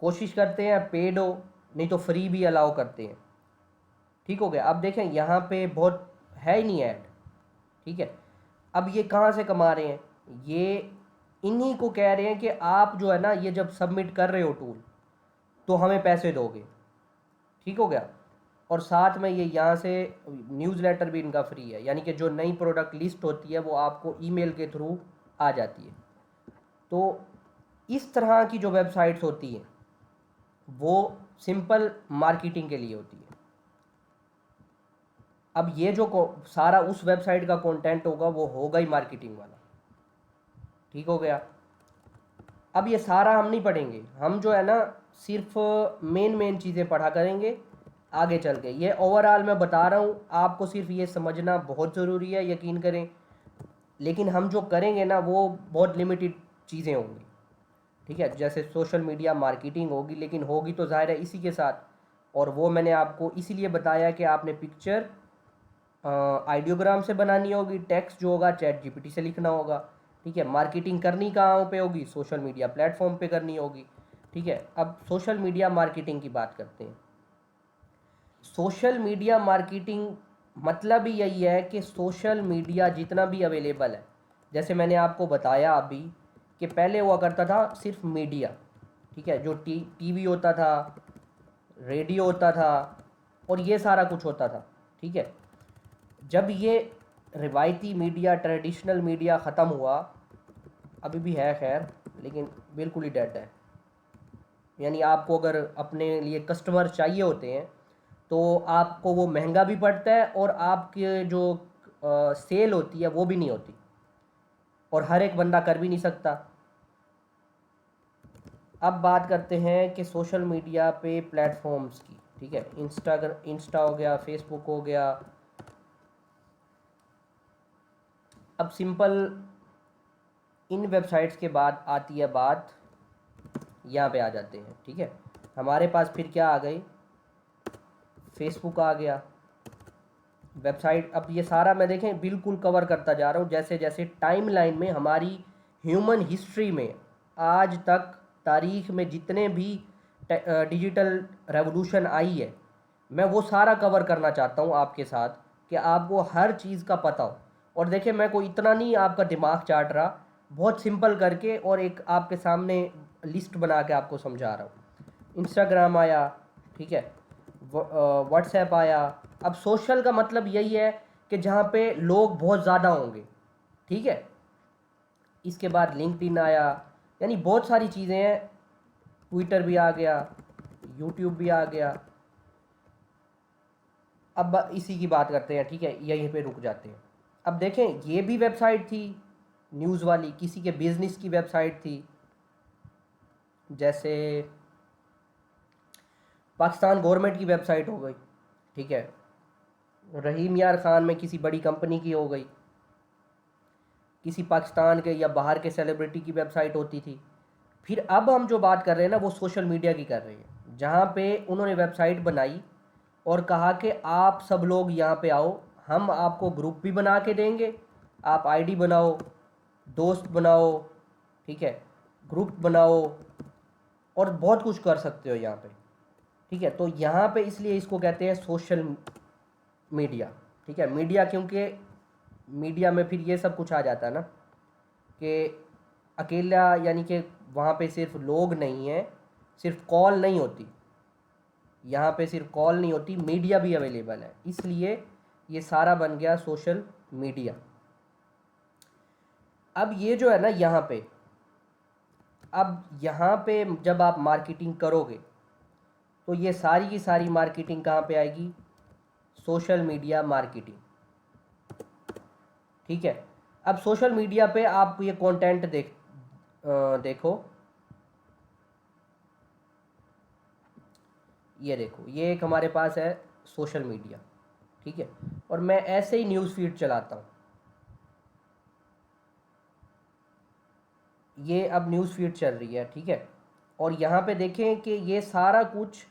कोशिश करते हैं पेड हो, नहीं तो फ्री भी अलाउ करते हैं। ठीक हो गया। अब देखें यहाँ पे बहुत है ही नहीं ऐड। ठीक है। अब ये कहाँ से कमा रहे हैं, ये इन्हीं को कह रहे हैं कि आप जो है ना, ये जब सबमिट कर रहे हो टूल, तो हमें पैसे दोगे। ठीक हो गया। और साथ में ये यहाँ से न्यूज़लेटर भी इनका फ्री है, यानी कि जो नई प्रोडक्ट लिस्ट होती है वो आपको ईमेल के थ्रू आ जाती है। तो इस तरह की जो वेबसाइट्स होती हैं वो सिंपल मार्केटिंग के लिए होती है। अब ये जो सारा उस वेबसाइट का कंटेंट होगा वो होगा ही मार्केटिंग वाला। ठीक हो गया। अब ये सारा हम नहीं पढ़ेंगे, हम जो है ना सिर्फ मेन चीज़ें पढ़ा करेंगे आगे चल के। ये ओवरऑल मैं बता रहा हूँ आपको, सिर्फ ये समझना बहुत ज़रूरी है, यकीन करें। लेकिन हम जो करेंगे ना वो बहुत लिमिटेड चीज़ें होंगी। ठीक है। जैसे सोशल मीडिया मार्केटिंग होगी, लेकिन होगी तो ज़ाहिर है इसी के साथ। और वो मैंने आपको इसीलिए बताया कि आपने पिक्चर आइडियोग्राम से बनानी होगी, टेक्स्ट जो होगा चैट जीपीटी से लिखना होगा। ठीक है। मार्केटिंग करनी कहाँ पे होगी, सोशल मीडिया प्लेटफॉर्म पे करनी होगी। ठीक है। अब सोशल मीडिया मार्केटिंग की बात करते हैं। सोशल मीडिया मार्केटिंग मतलब ही यही है कि सोशल मीडिया जितना भी अवेलेबल है, जैसे मैंने आपको बताया अभी कि पहले हुआ करता था सिर्फ मीडिया। ठीक है। जो टीवी होता था, रेडियो होता था, और ये सारा कुछ होता था। ठीक है। जब ये रिवायती मीडिया, ट्रेडिशनल मीडिया ख़त्म हुआ, अभी भी है खैर, लेकिन बिल्कुल ही डेड है। यानी आपको अगर अपने लिए कस्टमर चाहिए होते हैं तो आपको वो महंगा भी पड़ता है, और आपके जो सेल होती है वो भी नहीं होती, और हर एक बंदा कर भी नहीं सकता। अब बात करते हैं कि सोशल मीडिया पे प्लेटफॉर्म्स की। ठीक है। इंस्टा हो गया, फेसबुक हो गया। अब सिंपल इन वेबसाइट्स के बाद आती है बात, यहाँ पे आ जाते हैं। ठीक है। हमारे पास फिर क्या आ गई, फेसबुक आ गया, वेबसाइट। अब ये सारा मैं देखें बिल्कुल कवर करता जा रहा हूँ, जैसे जैसे टाइमलाइन में हमारी ह्यूमन हिस्ट्री में आज तक तारीख में जितने भी डिजिटल रेवोल्यूशन आई है, मैं वो सारा कवर करना चाहता हूँ आपके साथ, कि आपको हर चीज़ का पता हो। और देखिए मैं कोई इतना नहीं आपका दिमाग चाट रहा, बहुत सिंपल करके और एक आपके सामने लिस्ट बना के आपको समझा रहा हूँ। इंस्टाग्राम आया। ठीक है। व्हाट्सएप आया। अब सोशल का मतलब यही है कि जहाँ पे लोग बहुत ज़्यादा होंगे। ठीक है। इसके बाद लिंक्डइन आया, यानी बहुत सारी चीज़ें हैं। ट्विटर भी आ गया, यूट्यूब भी आ गया। अब इसी की बात करते हैं। ठीक है। यहीं पे रुक जाते हैं। अब देखें ये भी वेबसाइट थी न्यूज़ वाली, किसी के बिजनेस की वेबसाइट थी, जैसे पाकिस्तान गवर्नमेंट की वेबसाइट हो गई। ठीक है। रहीम यार खान में किसी बड़ी कंपनी की हो गई, किसी पाकिस्तान के या बाहर के सेलिब्रिटी की वेबसाइट होती थी। फिर अब हम जो बात कर रहे हैं ना वो सोशल मीडिया की कर रहे हैं, जहाँ पे उन्होंने वेबसाइट बनाई और कहा कि आप सब लोग यहाँ पे आओ, हम आपको ग्रुप भी बना के देंगे, आप आईडी बनाओ, दोस्त बनाओ। ठीक है। ग्रुप बनाओ, और बहुत कुछ कर सकते हो यहाँ पे। ठीक है। तो यहाँ पे इसलिए इसको कहते हैं सोशल मीडिया। ठीक है। मीडिया क्योंकि मीडिया में फिर ये सब कुछ आ जाता है ना, कि अकेला, यानी कि वहाँ पे सिर्फ लोग नहीं हैं, सिर्फ कॉल नहीं होती, यहाँ पे सिर्फ कॉल नहीं होती, मीडिया भी अवेलेबल है, इसलिए ये सारा बन गया सोशल मीडिया। अब ये जो है ना यहाँ पे, अब यहाँ पे जब आप मार्केटिंग करोगे तो ये सारी की सारी मार्केटिंग कहाँ पे आएगी, सोशल मीडिया मार्केटिंग। ठीक है। अब सोशल मीडिया पे आप ये कंटेंट देखो, ये देखो, ये एक हमारे पास है सोशल मीडिया, ठीक है, और मैं ऐसे ही न्यूज़ फीड चलाता हूँ। ये अब न्यूज़ फीड चल रही है, ठीक है, और यहाँ पे देखें कि ये सारा कुछ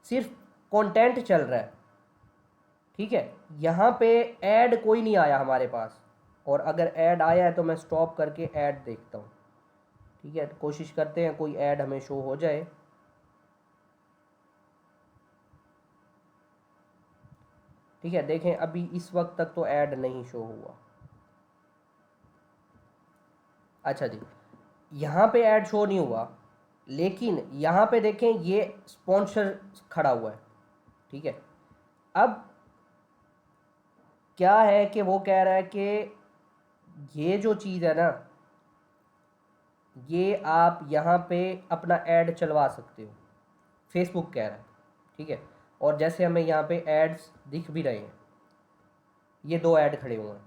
सिर्फ कंटेंट चल रहा है, ठीक है। यहाँ पे ऐड कोई नहीं आया हमारे पास, और अगर ऐड आया है तो मैं स्टॉप करके ऐड देखता हूँ, ठीक है। कोशिश करते हैं कोई ऐड हमें शो हो जाए। ठीक है, देखें अभी इस वक्त तक तो ऐड नहीं शो हुआ। अच्छा जी, यहाँ पे ऐड शो नहीं हुआ, लेकिन यहाँ पे देखें ये स्पॉन्सर खड़ा हुआ है, ठीक है। अब क्या है कि वो कह रहा है कि ये जो चीज़ है ना, ये आप यहाँ पे अपना ऐड चलवा सकते हो, फेसबुक कह रहा है, ठीक है। और जैसे हमें यहाँ पे एड्स दिख भी रहे हैं, ये 2 ऐड खड़े हुए हैं,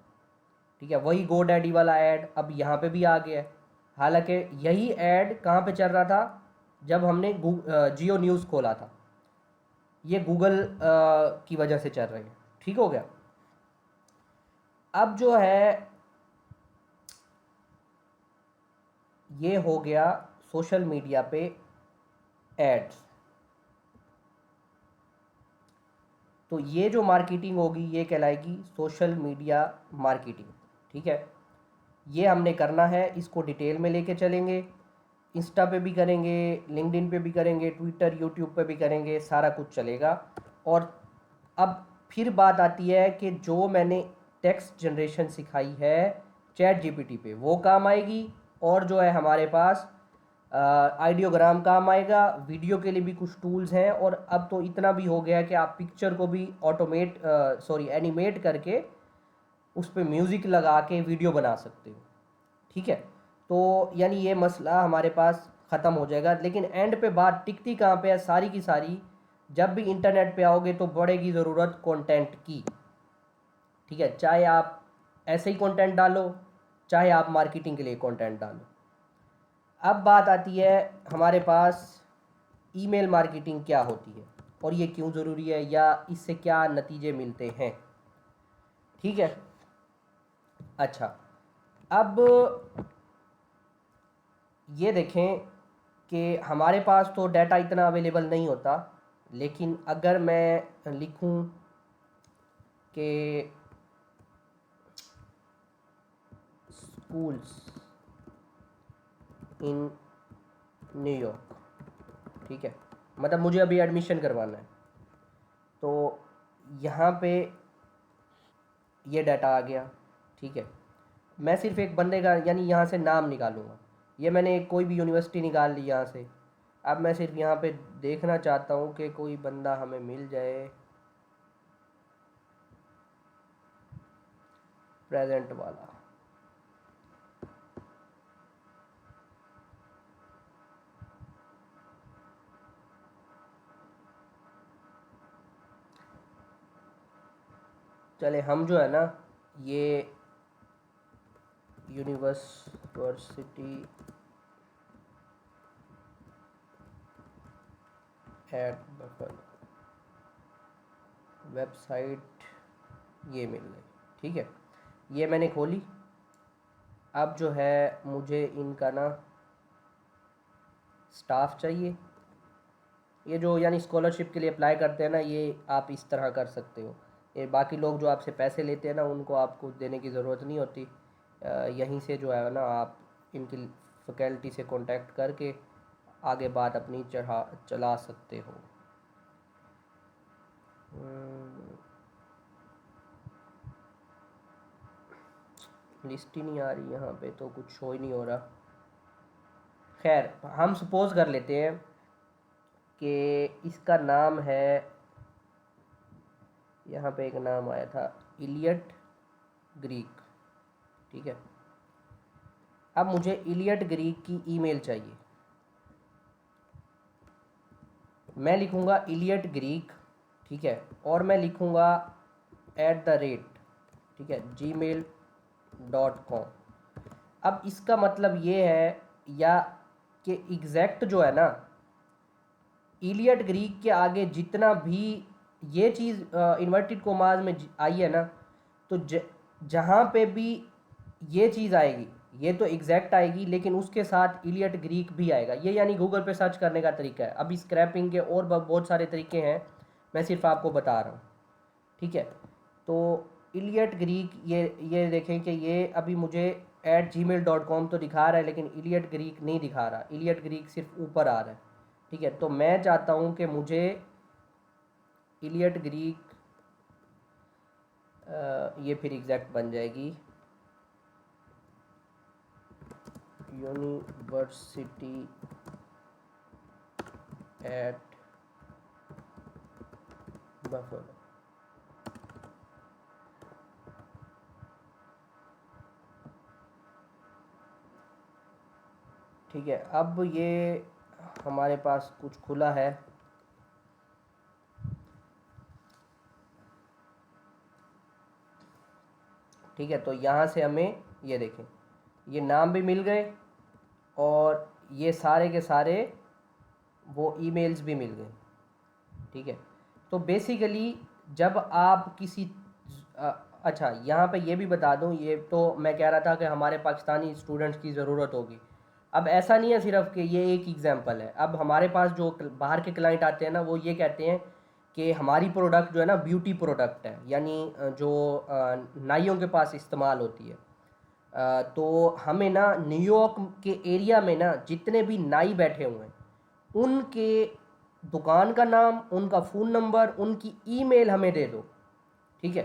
ठीक है। वही GoDaddy वाला ऐड अब यहाँ पे भी आ गया है। हालांकि यही ऐड कहाँ पे चल रहा था, जब हमने जियो न्यूज़ खोला था। ये गूगल की वजह से चल रहे हैं, ठीक हो गया। अब जो है ये हो गया सोशल मीडिया पे एड्स। तो ये जो मार्केटिंग होगी ये कहलाएगी सोशल मीडिया मार्केटिंग, ठीक है। ये हमने करना है, इसको डिटेल में लेके चलेंगे। इंस्टा पे भी करेंगे, लिंक्डइन पे भी करेंगे, ट्विटर यूट्यूब पे भी करेंगे, सारा कुछ चलेगा। और अब फिर बात आती है कि जो मैंने टेक्स्ट जनरेशन सिखाई है चैट जीपीटी पे, वो काम आएगी। और जो है हमारे पास आइडियोग्राम काम आएगा। वीडियो के लिए भी कुछ टूल्स हैं, और अब तो इतना भी हो गया है कि आप पिक्चर को भी एनिमेट करके उस पर म्यूज़िक लगा के वीडियो बना सकते हो, ठीक है। तो यानी ये मसला हमारे पास ख़त्म हो जाएगा। लेकिन एंड पे बात टिकती कहाँ पे है, सारी की सारी, जब भी इंटरनेट पे आओगे तो पड़ेगी ज़रूरत कंटेंट की, ठीक है। चाहे आप ऐसे ही कंटेंट डालो, चाहे आप मार्केटिंग के लिए कंटेंट डालो। अब बात आती है हमारे पास ईमेल मार्केटिंग क्या होती है और ये क्यों ज़रूरी है, या इससे क्या नतीजे मिलते हैं, ठीक है। अच्छा, अब ये देखें कि हमारे पास तो डाटा इतना अवेलेबल नहीं होता, लेकिन अगर मैं लिखूं कि स्कूल्स इन न्यूयॉर्क, ठीक है, मतलब मुझे अभी एडमिशन करवाना है, तो यहाँ पे ये डाटा आ गया, ठीक है। मैं सिर्फ एक बंदे का यानी यहाँ से नाम निकालूंगा। ये मैंने कोई भी यूनिवर्सिटी निकाल ली यहाँ से। अब मैं सिर्फ यहाँ पे देखना चाहता हूँ कि कोई बंदा हमें मिल जाए प्रेजेंट वाला। चले हम जो है ना, ये यूनिवर्सिटी एट बफर वेबसाइट ये मिल गई, ठीक है। ये मैंने खोली। अब जो है मुझे इनका ना स्टाफ चाहिए। ये जो यानी स्कॉलरशिप के लिए अप्लाई करते हैं ना, ये आप इस तरह कर सकते हो। ये बाकी लोग जो आपसे पैसे लेते हैं ना, उनको आपको देने की ज़रूरत नहीं होती। यहीं से जो है ना आप इनकी फैकल्टी से कांटेक्ट करके आगे बात अपनी चला सकते हो। लिस्ट ही नहीं आ रही यहाँ पे, तो कुछ शो ही नहीं हो रहा। खैर, हम सपोज कर लेते हैं कि इसका नाम है, यहाँ पे एक नाम आया था इलियट ग्रीक, ठीक है। अब मुझे इलियट ग्रीक की ईमेल चाहिए। मैं लिखूँगा इलियट ग्रीक, ठीक है, और मैं लिखूँगा @, ठीक है, gmail.com। अब इसका मतलब ये है, या कि एग्जैक्ट जो है ना, इलियट ग्रीक के आगे जितना भी ये चीज़ इन्वर्टेड कोमाज में आई है ना, तो जहाँ पे भी ये चीज़ आएगी ये तो एग्जैक्ट आएगी, लेकिन उसके साथ इलियट ग्रीक भी आएगा। ये यानी गूगल पे सर्च करने का तरीका है। अभी स्क्रैपिंग के और बहुत सारे तरीके हैं, मैं सिर्फ आपको बता रहा हूँ, ठीक है। तो इलियट ग्रीक, ये देखें कि ये अभी मुझे @gmail.com तो दिखा रहा है, लेकिन इलियट ग्रीक नहीं दिखा रहा, इलियट ग्रीक सिर्फ ऊपर आ रहा है, ठीक है। तो मैं चाहता हूँ कि मुझे इलियट ग्रीक, ये फिर एग्जैक्ट बन जाएगी यूनिवर्सिटी एट बफर। ठीक है, अब ये हमारे पास कुछ खुला है, ठीक है। तो यहाँ से हमें ये देखें, ये नाम भी मिल गए और ये सारे के सारे वो ईमेल्स भी मिल गए, ठीक है। तो बेसिकली जब आप किसी अच्छा, यहाँ पे ये भी बता दूँ, ये तो मैं कह रहा था कि हमारे पाकिस्तानी स्टूडेंट्स की ज़रूरत होगी। अब ऐसा नहीं है सिर्फ कि ये एक एग्जांपल है। अब हमारे पास जो बाहर के क्लाइंट आते हैं ना, वो ये कहते हैं कि हमारी प्रोडक्ट जो है ना ब्यूटी प्रोडक्ट है, यानी जो नाइयों के पास इस्तेमाल होती है। तो हमें ना न्यूयॉर्क के एरिया में ना जितने भी नाई बैठे हुए हैं, उनके दुकान का नाम, उनका फ़ोन नंबर, उनकी ईमेल हमें दे दो, ठीक है।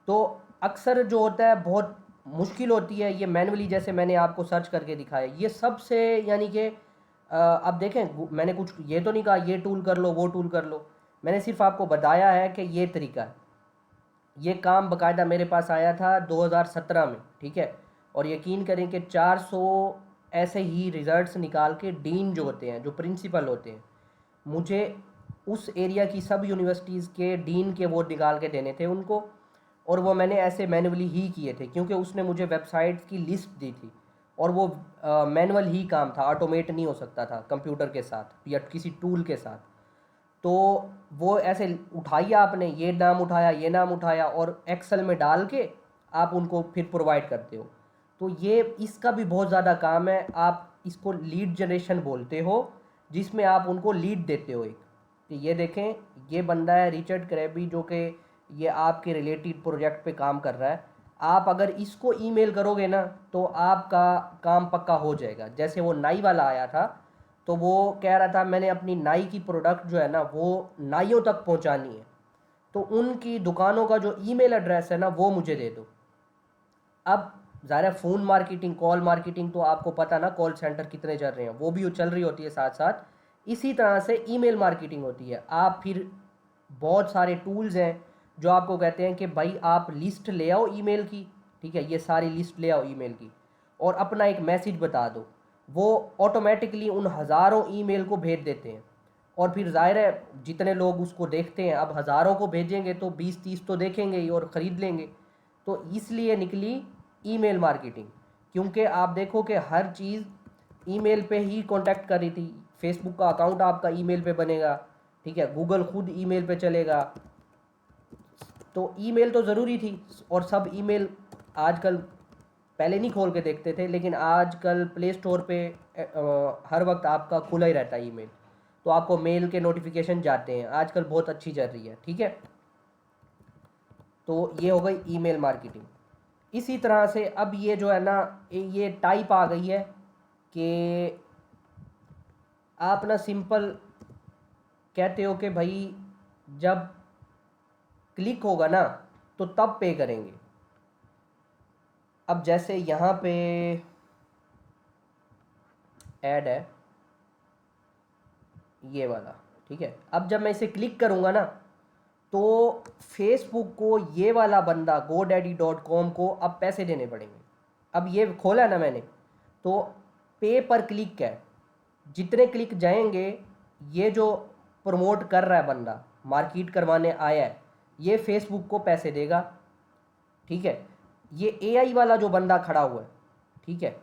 तो अक्सर जो होता है बहुत मुश्किल होती है ये मैनुअली, जैसे मैंने आपको सर्च करके दिखाया, ये सबसे यानी कि अब देखें, मैंने कुछ ये तो नहीं कहा ये टूल कर लो वो टूल कर लो, मैंने सिर्फ आपको बताया है कि ये तरीका है। ये काम बाकायदा मेरे पास आया था 2017 में, ठीक है। और यकीन करें कि 400 ऐसे ही रिज़ल्ट्स निकाल के डीन जो होते हैं, जो प्रिंसिपल होते हैं, मुझे उस एरिया की सब यूनिवर्सिटीज़ के डीन के वो निकाल के देने थे उनको, और वो मैंने ऐसे मैनुअली ही किए थे, क्योंकि उसने मुझे वेबसाइट्स की लिस्ट दी थी और वो मैनुअल ही काम था, ऑटोमेट नहीं हो सकता था कंप्यूटर के साथ या किसी टूल के साथ। तो वो ऐसे उठाइए, आपने ये नाम उठाया, ये नाम उठाया, और एक्सेल में डाल के आप उनको फिर प्रोवाइड करते हो। तो ये इसका भी बहुत ज़्यादा काम है। आप इसको लीड जनरेशन बोलते हो, जिसमें आप उनको लीड देते हो एक। तो ये देखें, ये बंदा है रिचर्ड क्रैबी, जो कि ये आपके रिलेटेड प्रोजेक्ट पे काम कर रहा है। आप अगर इसको ईमेल करोगे ना तो आपका काम पक्का हो जाएगा। जैसे वो नाई वाला आया था, तो वो कह रहा था मैंने अपनी नाई की प्रोडक्ट जो है ना वो नाइयों तक पहुंचानी है, तो उनकी दुकानों का जो ईमेल एड्रेस है ना वो मुझे दे दो। अब ज़ाहिर फ़ोन मार्केटिंग, कॉल मार्केटिंग तो आपको पता ना कॉल सेंटर कितने चल रहे हैं, वो भी चल रही होती है साथ साथ। इसी तरह से ईमेल मार्केटिंग होती है। आप फिर बहुत सारे टूल्स हैं जो आपको कहते हैं कि भाई आप लिस्ट ले आओ ईमेल की, ठीक है, ये सारी लिस्ट ले आओ ईमेल की, और अपना एक मैसेज बता दो। वो ऑटोमेटिकली उन हज़ारों ईमेल को भेज देते हैं। और फिर ज़ाहिर है जितने लोग उसको देखते हैं, अब हज़ारों को भेजेंगे तो 20-30 तो देखेंगे ही और ख़रीद लेंगे। तो इसलिए निकली ईमेल मार्केटिंग, क्योंकि आप देखो कि हर चीज़ ईमेल पे ही कांटेक्ट कर रही थी। फेसबुक का अकाउंट आपका ईमेल पे बनेगा, ठीक है, गूगल खुद ईमेल पे चलेगा। तो ईमेल तो ज़रूरी थी, और सब ईमेल आजकल पहले नहीं खोल के देखते थे, लेकिन आजकल प्ले स्टोर पे हर वक्त आपका खुला ही रहता है ईमेल, तो आपको मेल के नोटिफिकेशन जाते हैं। आजकल बहुत अच्छी चल रही है, ठीक है। तो ये हो गई ईमेल मार्केटिंग। इसी तरह से अब ये जो है ना, ये टाइप आ गई है कि आप ना सिंपल कहते हो कि भाई जब क्लिक होगा ना तो तब पे करेंगे। अब जैसे यहाँ पे ऐड है ये वाला, ठीक है। अब जब मैं इसे क्लिक करूँगा ना तो फेसबुक को ये वाला बंदा godaddy.com को अब पैसे देने पड़ेंगे। अब ये खोला ना मैंने, तो पे पर क्लिक है, जितने क्लिक जाएंगे, ये जो प्रमोट कर रहा है बंदा, मार्केट करवाने आया है, ये फेसबुक को पैसे देगा, ठीक है। ये AI वाला जो बंदा खड़ा हुआ है, ठीक है,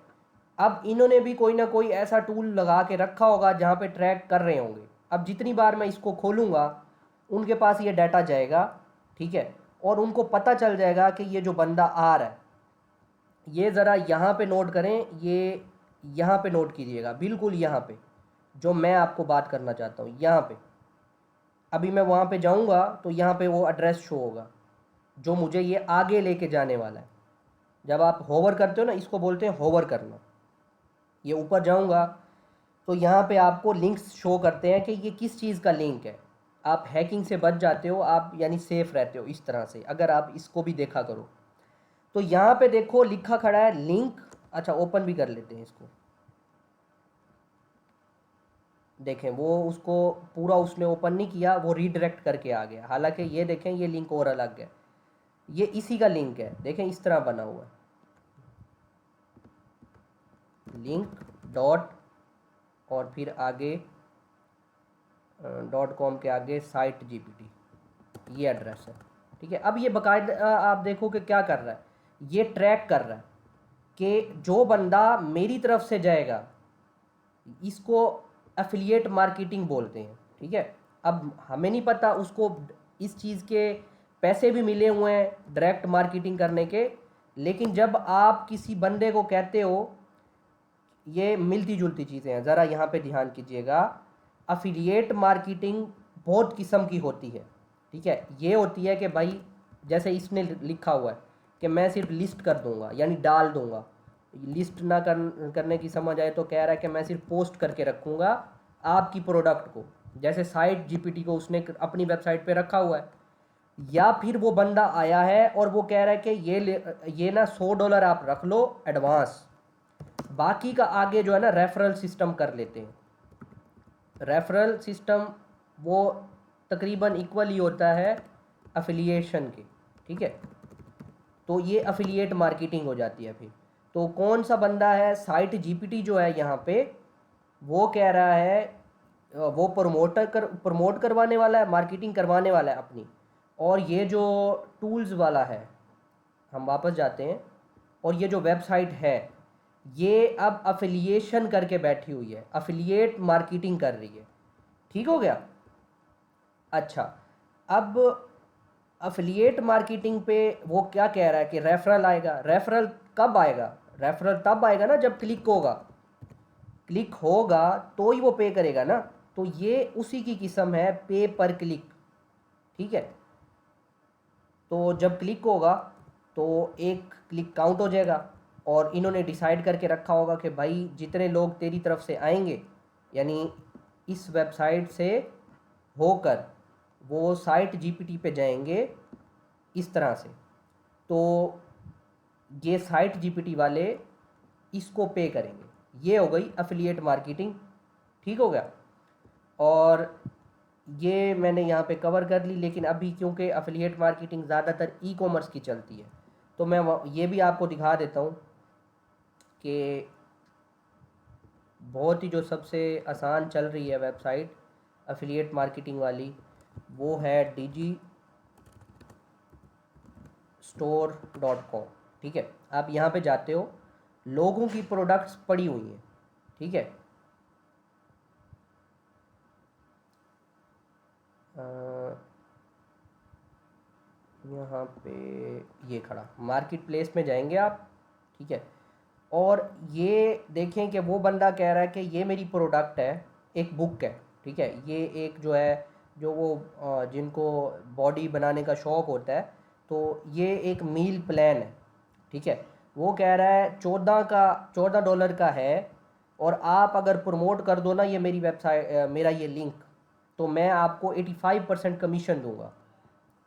अब इन्होंने भी कोई ना कोई ऐसा टूल लगा के रखा होगा जहाँ पे ट्रैक कर रहे होंगे अब जितनी बार मैं इसको खोलूँगा उनके पास ये डाटा जाएगा, ठीक है, और उनको पता चल जाएगा कि ये जो बंदा आ रहा है, ये ज़रा यहाँ पे नोट करें, ये यहाँ पे नोट कीजिएगा, बिल्कुल यहाँ पे जो मैं आपको बात करना चाहता हूँ, यहाँ पे अभी मैं वहाँ पे जाऊँगा तो यहाँ पे वो एड्रेस शो होगा जो मुझे ये आगे लेके जाने वाला है। जब आप होवर करते हो ना, इसको बोलते हैं होवर करना। ये ऊपर जाऊँगा तो यहाँ पे आपको लिंक्स शो करते हैं कि ये किस चीज़ का लिंक है। आप हैकिंग से बच जाते हो, आप यानी सेफ़ रहते हो इस तरह से, अगर आप इसको भी देखा करो। तो यहाँ पे देखो लिखा खड़ा है लिंक। अच्छा, ओपन भी कर लेते हैं इसको, देखें वो उसको पूरा उसने ओपन नहीं किया, वो रीडायरेक्ट करके आ गया। हालांकि ये देखें ये लिंक और अलग है, ये इसी का लिंक है, देखें इस तरह बना हुआ है, लिंक डॉट और फिर आगे .com के आगे साइट GPT, ये एड्रेस है, ठीक है। अब ये बाकायदा आप देखो कि क्या कर रहा है, ये ट्रैक कर रहा है कि जो बंदा मेरी तरफ से जाएगा, इसको एफिलिएट मार्केटिंग बोलते हैं, ठीक है। अब हमें नहीं पता उसको इस चीज़ के पैसे भी मिले हुए हैं डायरेक्ट मार्केटिंग करने के, लेकिन जब आप किसी बंदे को कहते हो, ये मिलती जुलती चीज़ें हैं, ज़रा यहाँ पे ध्यान कीजिएगा। एफिलिएट मार्केटिंग बहुत किस्म की होती है, ठीक है। ये होती है कि भाई जैसे इसने लिखा हुआ है कि मैं सिर्फ लिस्ट कर दूंगा, यानी डाल दूंगा। लिस्ट ना करने की समझ आए तो कह रहा है कि मैं सिर्फ पोस्ट करके रखूँगा आपकी प्रोडक्ट को, जैसे साइट GPT को उसने अपनी वेबसाइट पे रखा हुआ है। या फिर वो बंदा आया है और वो कह रहा है कि ये ना $100 आप रख लो एडवांस, बाकी का आगे जो है ना रेफरल सिस्टम कर लेते हैं। रेफरल सिस्टम वो तकरीबन इक्वल ही होता है एफिलिएशन के, ठीक है। तो ये एफिलिएट मार्केटिंग हो जाती है फिर। तो कौन सा बंदा है, साइट GPT जो है यहाँ पे, वो कह रहा है वो प्रमोट करवाने वाला है, मार्केटिंग करवाने वाला है अपनी। और ये जो टूल्स वाला है, हम वापस जाते हैं, और ये जो वेबसाइट है ये अब अफिलिएशन करके बैठी हुई है, अफिलिएट मार्केटिंग कर रही है, ठीक हो गया। अच्छा, अब अफिलिएट मार्केटिंग पे वो क्या कह रहा है कि रेफरल आएगा। रेफरल कब आएगा? रेफरल तब आएगा ना जब क्लिक होगा, क्लिक होगा तो ही वो पे करेगा ना। तो ये उसी की किस्म है, पे पर क्लिक, ठीक है। तो जब क्लिक होगा तो एक क्लिक काउंट हो जाएगा, और इन्होंने डिसाइड करके रखा होगा कि भाई जितने लोग तेरी तरफ से आएंगे, यानी इस वेबसाइट से होकर वो साइट GPT पे जाएंगे इस तरह से, तो ये साइट GPT वाले इसको पे करेंगे। ये हो गई एफिलिएट मार्केटिंग, ठीक हो गया। और ये मैंने यहाँ पे कवर कर ली, लेकिन अभी क्योंकि एफिलिएट मार्केटिंग ज़्यादातर ई-कॉमर्स की चलती है, तो मैं ये भी आपको दिखा देता हूँ कि बहुत ही जो सबसे आसान चल रही है वेबसाइट एफिलिएट मार्केटिंग वाली, वो है digistore.com, ठीक है। आप यहाँ पे जाते हो, लोगों की प्रोडक्ट्स पड़ी हुई हैं, ठीक है। यहाँ पे ये खड़ा मार्केट प्लेस में जाएंगे आप, ठीक है। और ये देखें कि वो बंदा कह रहा है कि ये मेरी प्रोडक्ट है, एक बुक है, ठीक है। ये एक जो है, जो वो जिनको बॉडी बनाने का शौक़ होता है, तो ये एक मील प्लान है, ठीक है। वो कह रहा है $14 का है, और आप अगर प्रमोट कर दो ना ये मेरी वेबसाइट, मेरा ये लिंक, तो मैं आपको 85% कमीशन दूंगा,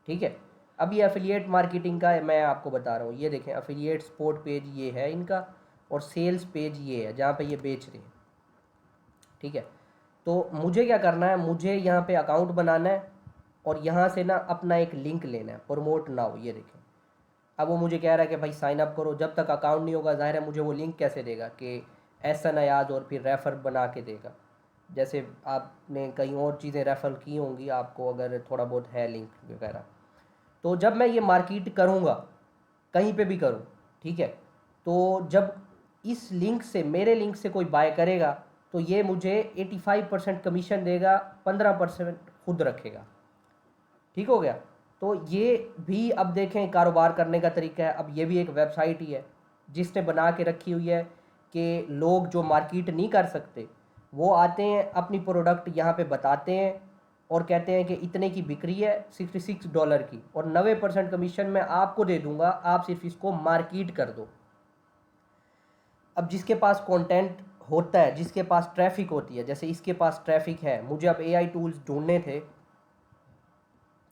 ठीक है। अब ये एफिलिएट मार्केटिंग का मैं आपको बता रहा हूँ। ये देखें एफिलिएट सपोर्ट पेज ये है इनका, और सेल्स पेज ये है जहाँ पे ये बेच रहे हैं, ठीक है। तो मुझे क्या करना है, मुझे यहाँ पे अकाउंट बनाना है और यहाँ से ना अपना एक लिंक लेना है, प्रमोट नाउ। ये देखें, अब वो मुझे कह रहा है कि भाई साइन अप करो। जब तक अकाउंट नहीं होगा, जाहिर है मुझे वो लिंक कैसे देगा कि ऐसा नयाज, और फिर रेफ़र बना के देगा। जैसे आपने कई और चीज़ें रेफ़र की होंगी आपको, अगर थोड़ा बहुत है लिंक वगैरह। तो जब मैं ये मार्केट करूँगा, कहीं पे भी करूँ, ठीक है, तो जब इस लिंक से, मेरे लिंक से कोई बाय करेगा, तो ये मुझे 85% कमीशन देगा, 15% खुद रखेगा। ठीक हो गया। तो ये भी अब देखें कारोबार करने का तरीका है। अब ये भी एक वेबसाइट ही है जिसने बना के रखी हुई है कि लोग जो मार्केट नहीं कर सकते वो आते हैं, अपनी प्रोडक्ट यहाँ पे बताते हैं और कहते हैं कि इतने की बिक्री है $66 की, और 90% कमीशन मैं आपको दे दूंगा, आप सिर्फ इसको मार्केट कर दो। अब जिसके पास कंटेंट होता है, जिसके पास ट्रैफिक होती है, जैसे इसके पास ट्रैफिक है, मुझे अब एआई टूल्स ढूंढने थे,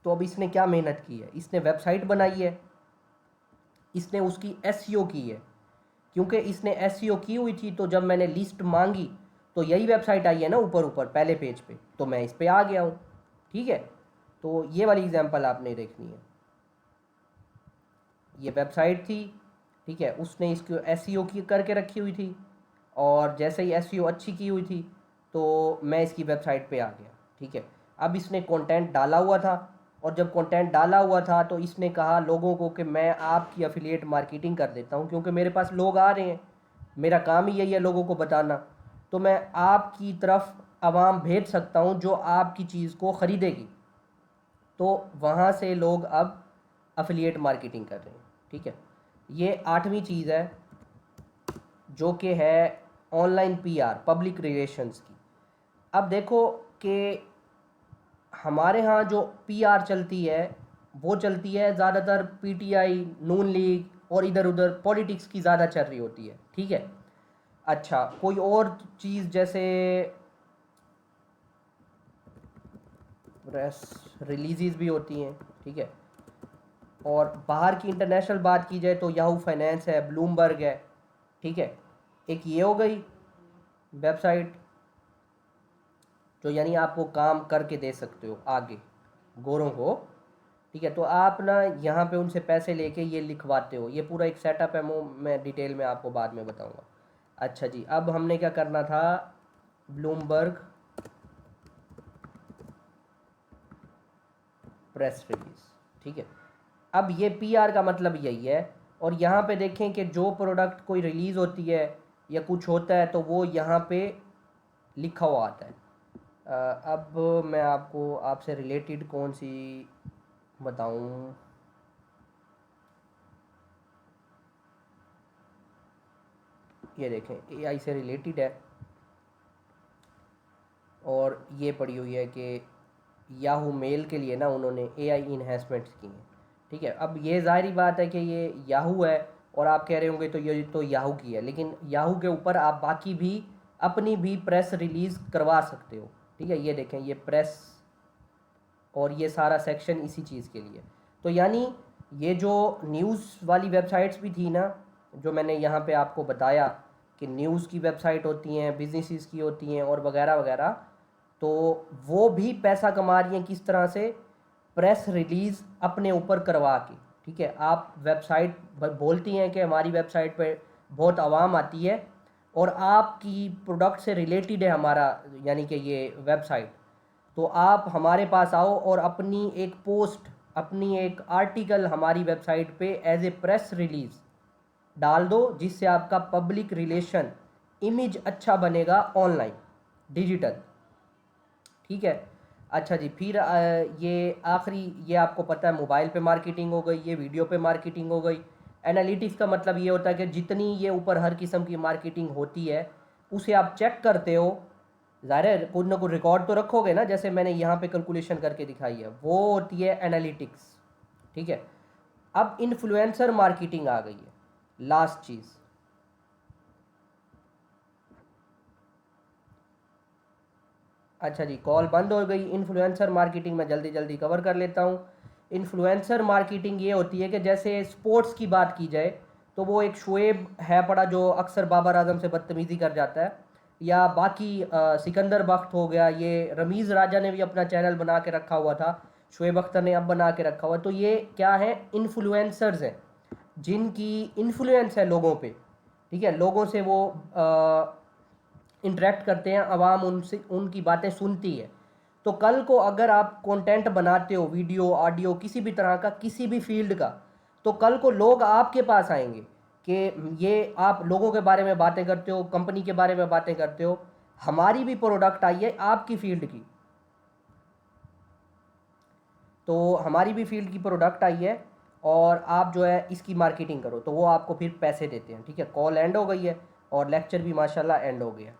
तो अब इसने क्या मेहनत की है, इसने वेबसाइट बनाई है, इसने उसकी एसईओ की है। क्योंकि इसने एसईओ की हुई थी तो जब मैंने लिस्ट मांगी तो यही वेबसाइट आई है ना ऊपर ऊपर पहले पेज पे, तो मैं इस पे आ गया हूँ। ठीक है, तो ये वाली एग्जांपल आपने देखनी है। ये वेबसाइट थी, ठीक है, उसने इसको एसईओ की करके रखी हुई थी, और जैसे ही एसईओ अच्छी की हुई थी तो मैं इसकी वेबसाइट पे आ गया। ठीक है, अब इसने कंटेंट डाला हुआ था, और जब कंटेंट डाला हुआ था तो इसने कहा लोगों को कि मैं आपकी एफिलिएट मार्केटिंग कर देता हूँ, क्योंकि मेरे पास लोग आ रहे हैं, मेरा काम ही यही है लोगों को बताना, तो मैं आपकी तरफ आवाम भेज सकता हूँ जो आपकी चीज़ को ख़रीदेगी। तो वहाँ से लोग अब एफिलिएट मार्केटिंग कर रहे हैं। ठीक है, ये 8वीं चीज़ है जो कि है ऑनलाइन पीआर, पब्लिक रिलेशंस की। अब देखो कि हमारे यहाँ जो पीआर चलती है वो चलती है ज़्यादातर पीटीआई, नून लीग और इधर उधर पॉलिटिक्स की ज़्यादा चल रही होती है। ठीक है, अच्छा कोई और चीज़ जैसे प्रेस रिलीज़ भी होती हैं। ठीक है, और बाहर की इंटरनेशनल बात की जाए तो याहू फाइनेंस है, ब्लूमबर्ग है। ठीक है, एक ये हो गई वेबसाइट जो यानी आप वो काम करके दे सकते हो आगे गोरों को। ठीक है, तो आप ना यहाँ पे उनसे पैसे लेके ये लिखवाते हो, ये पूरा एक सेटअप है, वो मैं डिटेल में आपको बाद में बताऊँगा। अच्छा जी, अब हमने क्या करना था, ब्लूमबर्ग प्रेस रिलीज। ठीक है, अब ये पीआर का मतलब यही है, और यहाँ पे देखें कि जो प्रोडक्ट कोई रिलीज़ होती है या कुछ होता है तो वो यहाँ पे लिखा हुआ आता है। अब मैं आपको आपसे रिलेटेड कौन सी बताऊँ, ये देखें एआई से रिलेटेड है, और ये पड़ी हुई है कि याहू मेल के लिए ना उन्होंने एआई इन्हेंसमेंट्स की हैं। ठीक है, अब ये ज़ाहिरी बात है कि ये याहू है और आप कह रहे होंगे तो ये तो याहू की है, लेकिन याहू के ऊपर आप बाकी भी अपनी भी प्रेस रिलीज़ करवा सकते हो। ठीक है, ये देखें ये प्रेस, और ये सारा सेक्शन इसी चीज़ के लिए। तो यानी ये जो न्यूज़ वाली वेबसाइट्स भी थी ना, जो मैंने यहाँ पे आपको बताया कि न्यूज़ की वेबसाइट होती हैं, बिजनेसेस की होती हैं और वगैरह वगैरह, तो वो भी पैसा कमा रही हैं किस तरह से, प्रेस रिलीज़ अपने ऊपर करवा के। ठीक है, आप वेबसाइट बोलती हैं कि हमारी वेबसाइट पे बहुत आवाम आती है और आपकी प्रोडक्ट से रिलेटेड है हमारा यानी कि ये वेबसाइट, तो आप हमारे पास आओ और अपनी एक पोस्ट, अपनी एक आर्टिकल हमारी वेबसाइट पे एज ए प्रेस रिलीज़ डाल दो, जिससे आपका पब्लिक रिलेशन इमेज अच्छा बनेगा ऑनलाइन डिजिटल। ठीक है, अच्छा जी, फिर ये आखिरी, ये आपको पता है मोबाइल पे मार्केटिंग हो गई, ये वीडियो पे मार्केटिंग हो गई। एनालिटिक्स का मतलब ये होता है कि जितनी ये ऊपर हर किस्म की मार्केटिंग होती है उसे आप चेक करते हो, ज़ाहिर है कुछ ना कुछ रिकॉर्ड तो रखोगे ना, जैसे मैंने यहाँ पे कैलकुलेशन करके दिखाई है, वो होती है एनालिटिक्स। ठीक है, अब इन्फ्लुएंसर मार्केटिंग आ गई है, लास्ट चीज़। अच्छा जी, कॉल बंद हो गई। इन्फ्लुएंसर मार्केटिंग मैं जल्दी जल्दी कवर कर लेता हूँ। इन्फ्लुएंसर मार्केटिंग ये होती है कि जैसे स्पोर्ट्स की बात की जाए तो वो एक शुएब है पड़ा जो अक्सर बाबर आजम से बदतमीज़ी कर जाता है, या बाकी सिकंदर बख्त हो गया, ये रमीज़ राजा ने भी अपना चैनल बना के रखा हुआ था, शुएब अख्तर ने अब बना के रखा हुआ। तो ये क्या है, इन्फ्लुएंसर्स हैं जिनकी इन्फ्लुएंस है लोगों पे। ठीक है, लोगों से वो इंटरेक्ट करते हैं, आवाम उनसे उनकी बातें सुनती है। तो कल को अगर आप कंटेंट बनाते हो, वीडियो ऑडियो किसी भी तरह का, किसी भी फील्ड का, तो कल को लोग आपके पास आएंगे कि ये आप लोगों के बारे में बातें करते हो, कंपनी के बारे में बातें करते हो, हमारी भी प्रोडक्ट आई है आपकी फील्ड की, तो हमारी भी फील्ड की प्रोडक्ट आई है और आप जो है इसकी मार्केटिंग करो, तो वो आपको फिर पैसे देते हैं। ठीक है, कॉल एंड हो गई है और लेक्चर भी माशाल्लाह एंड हो गया।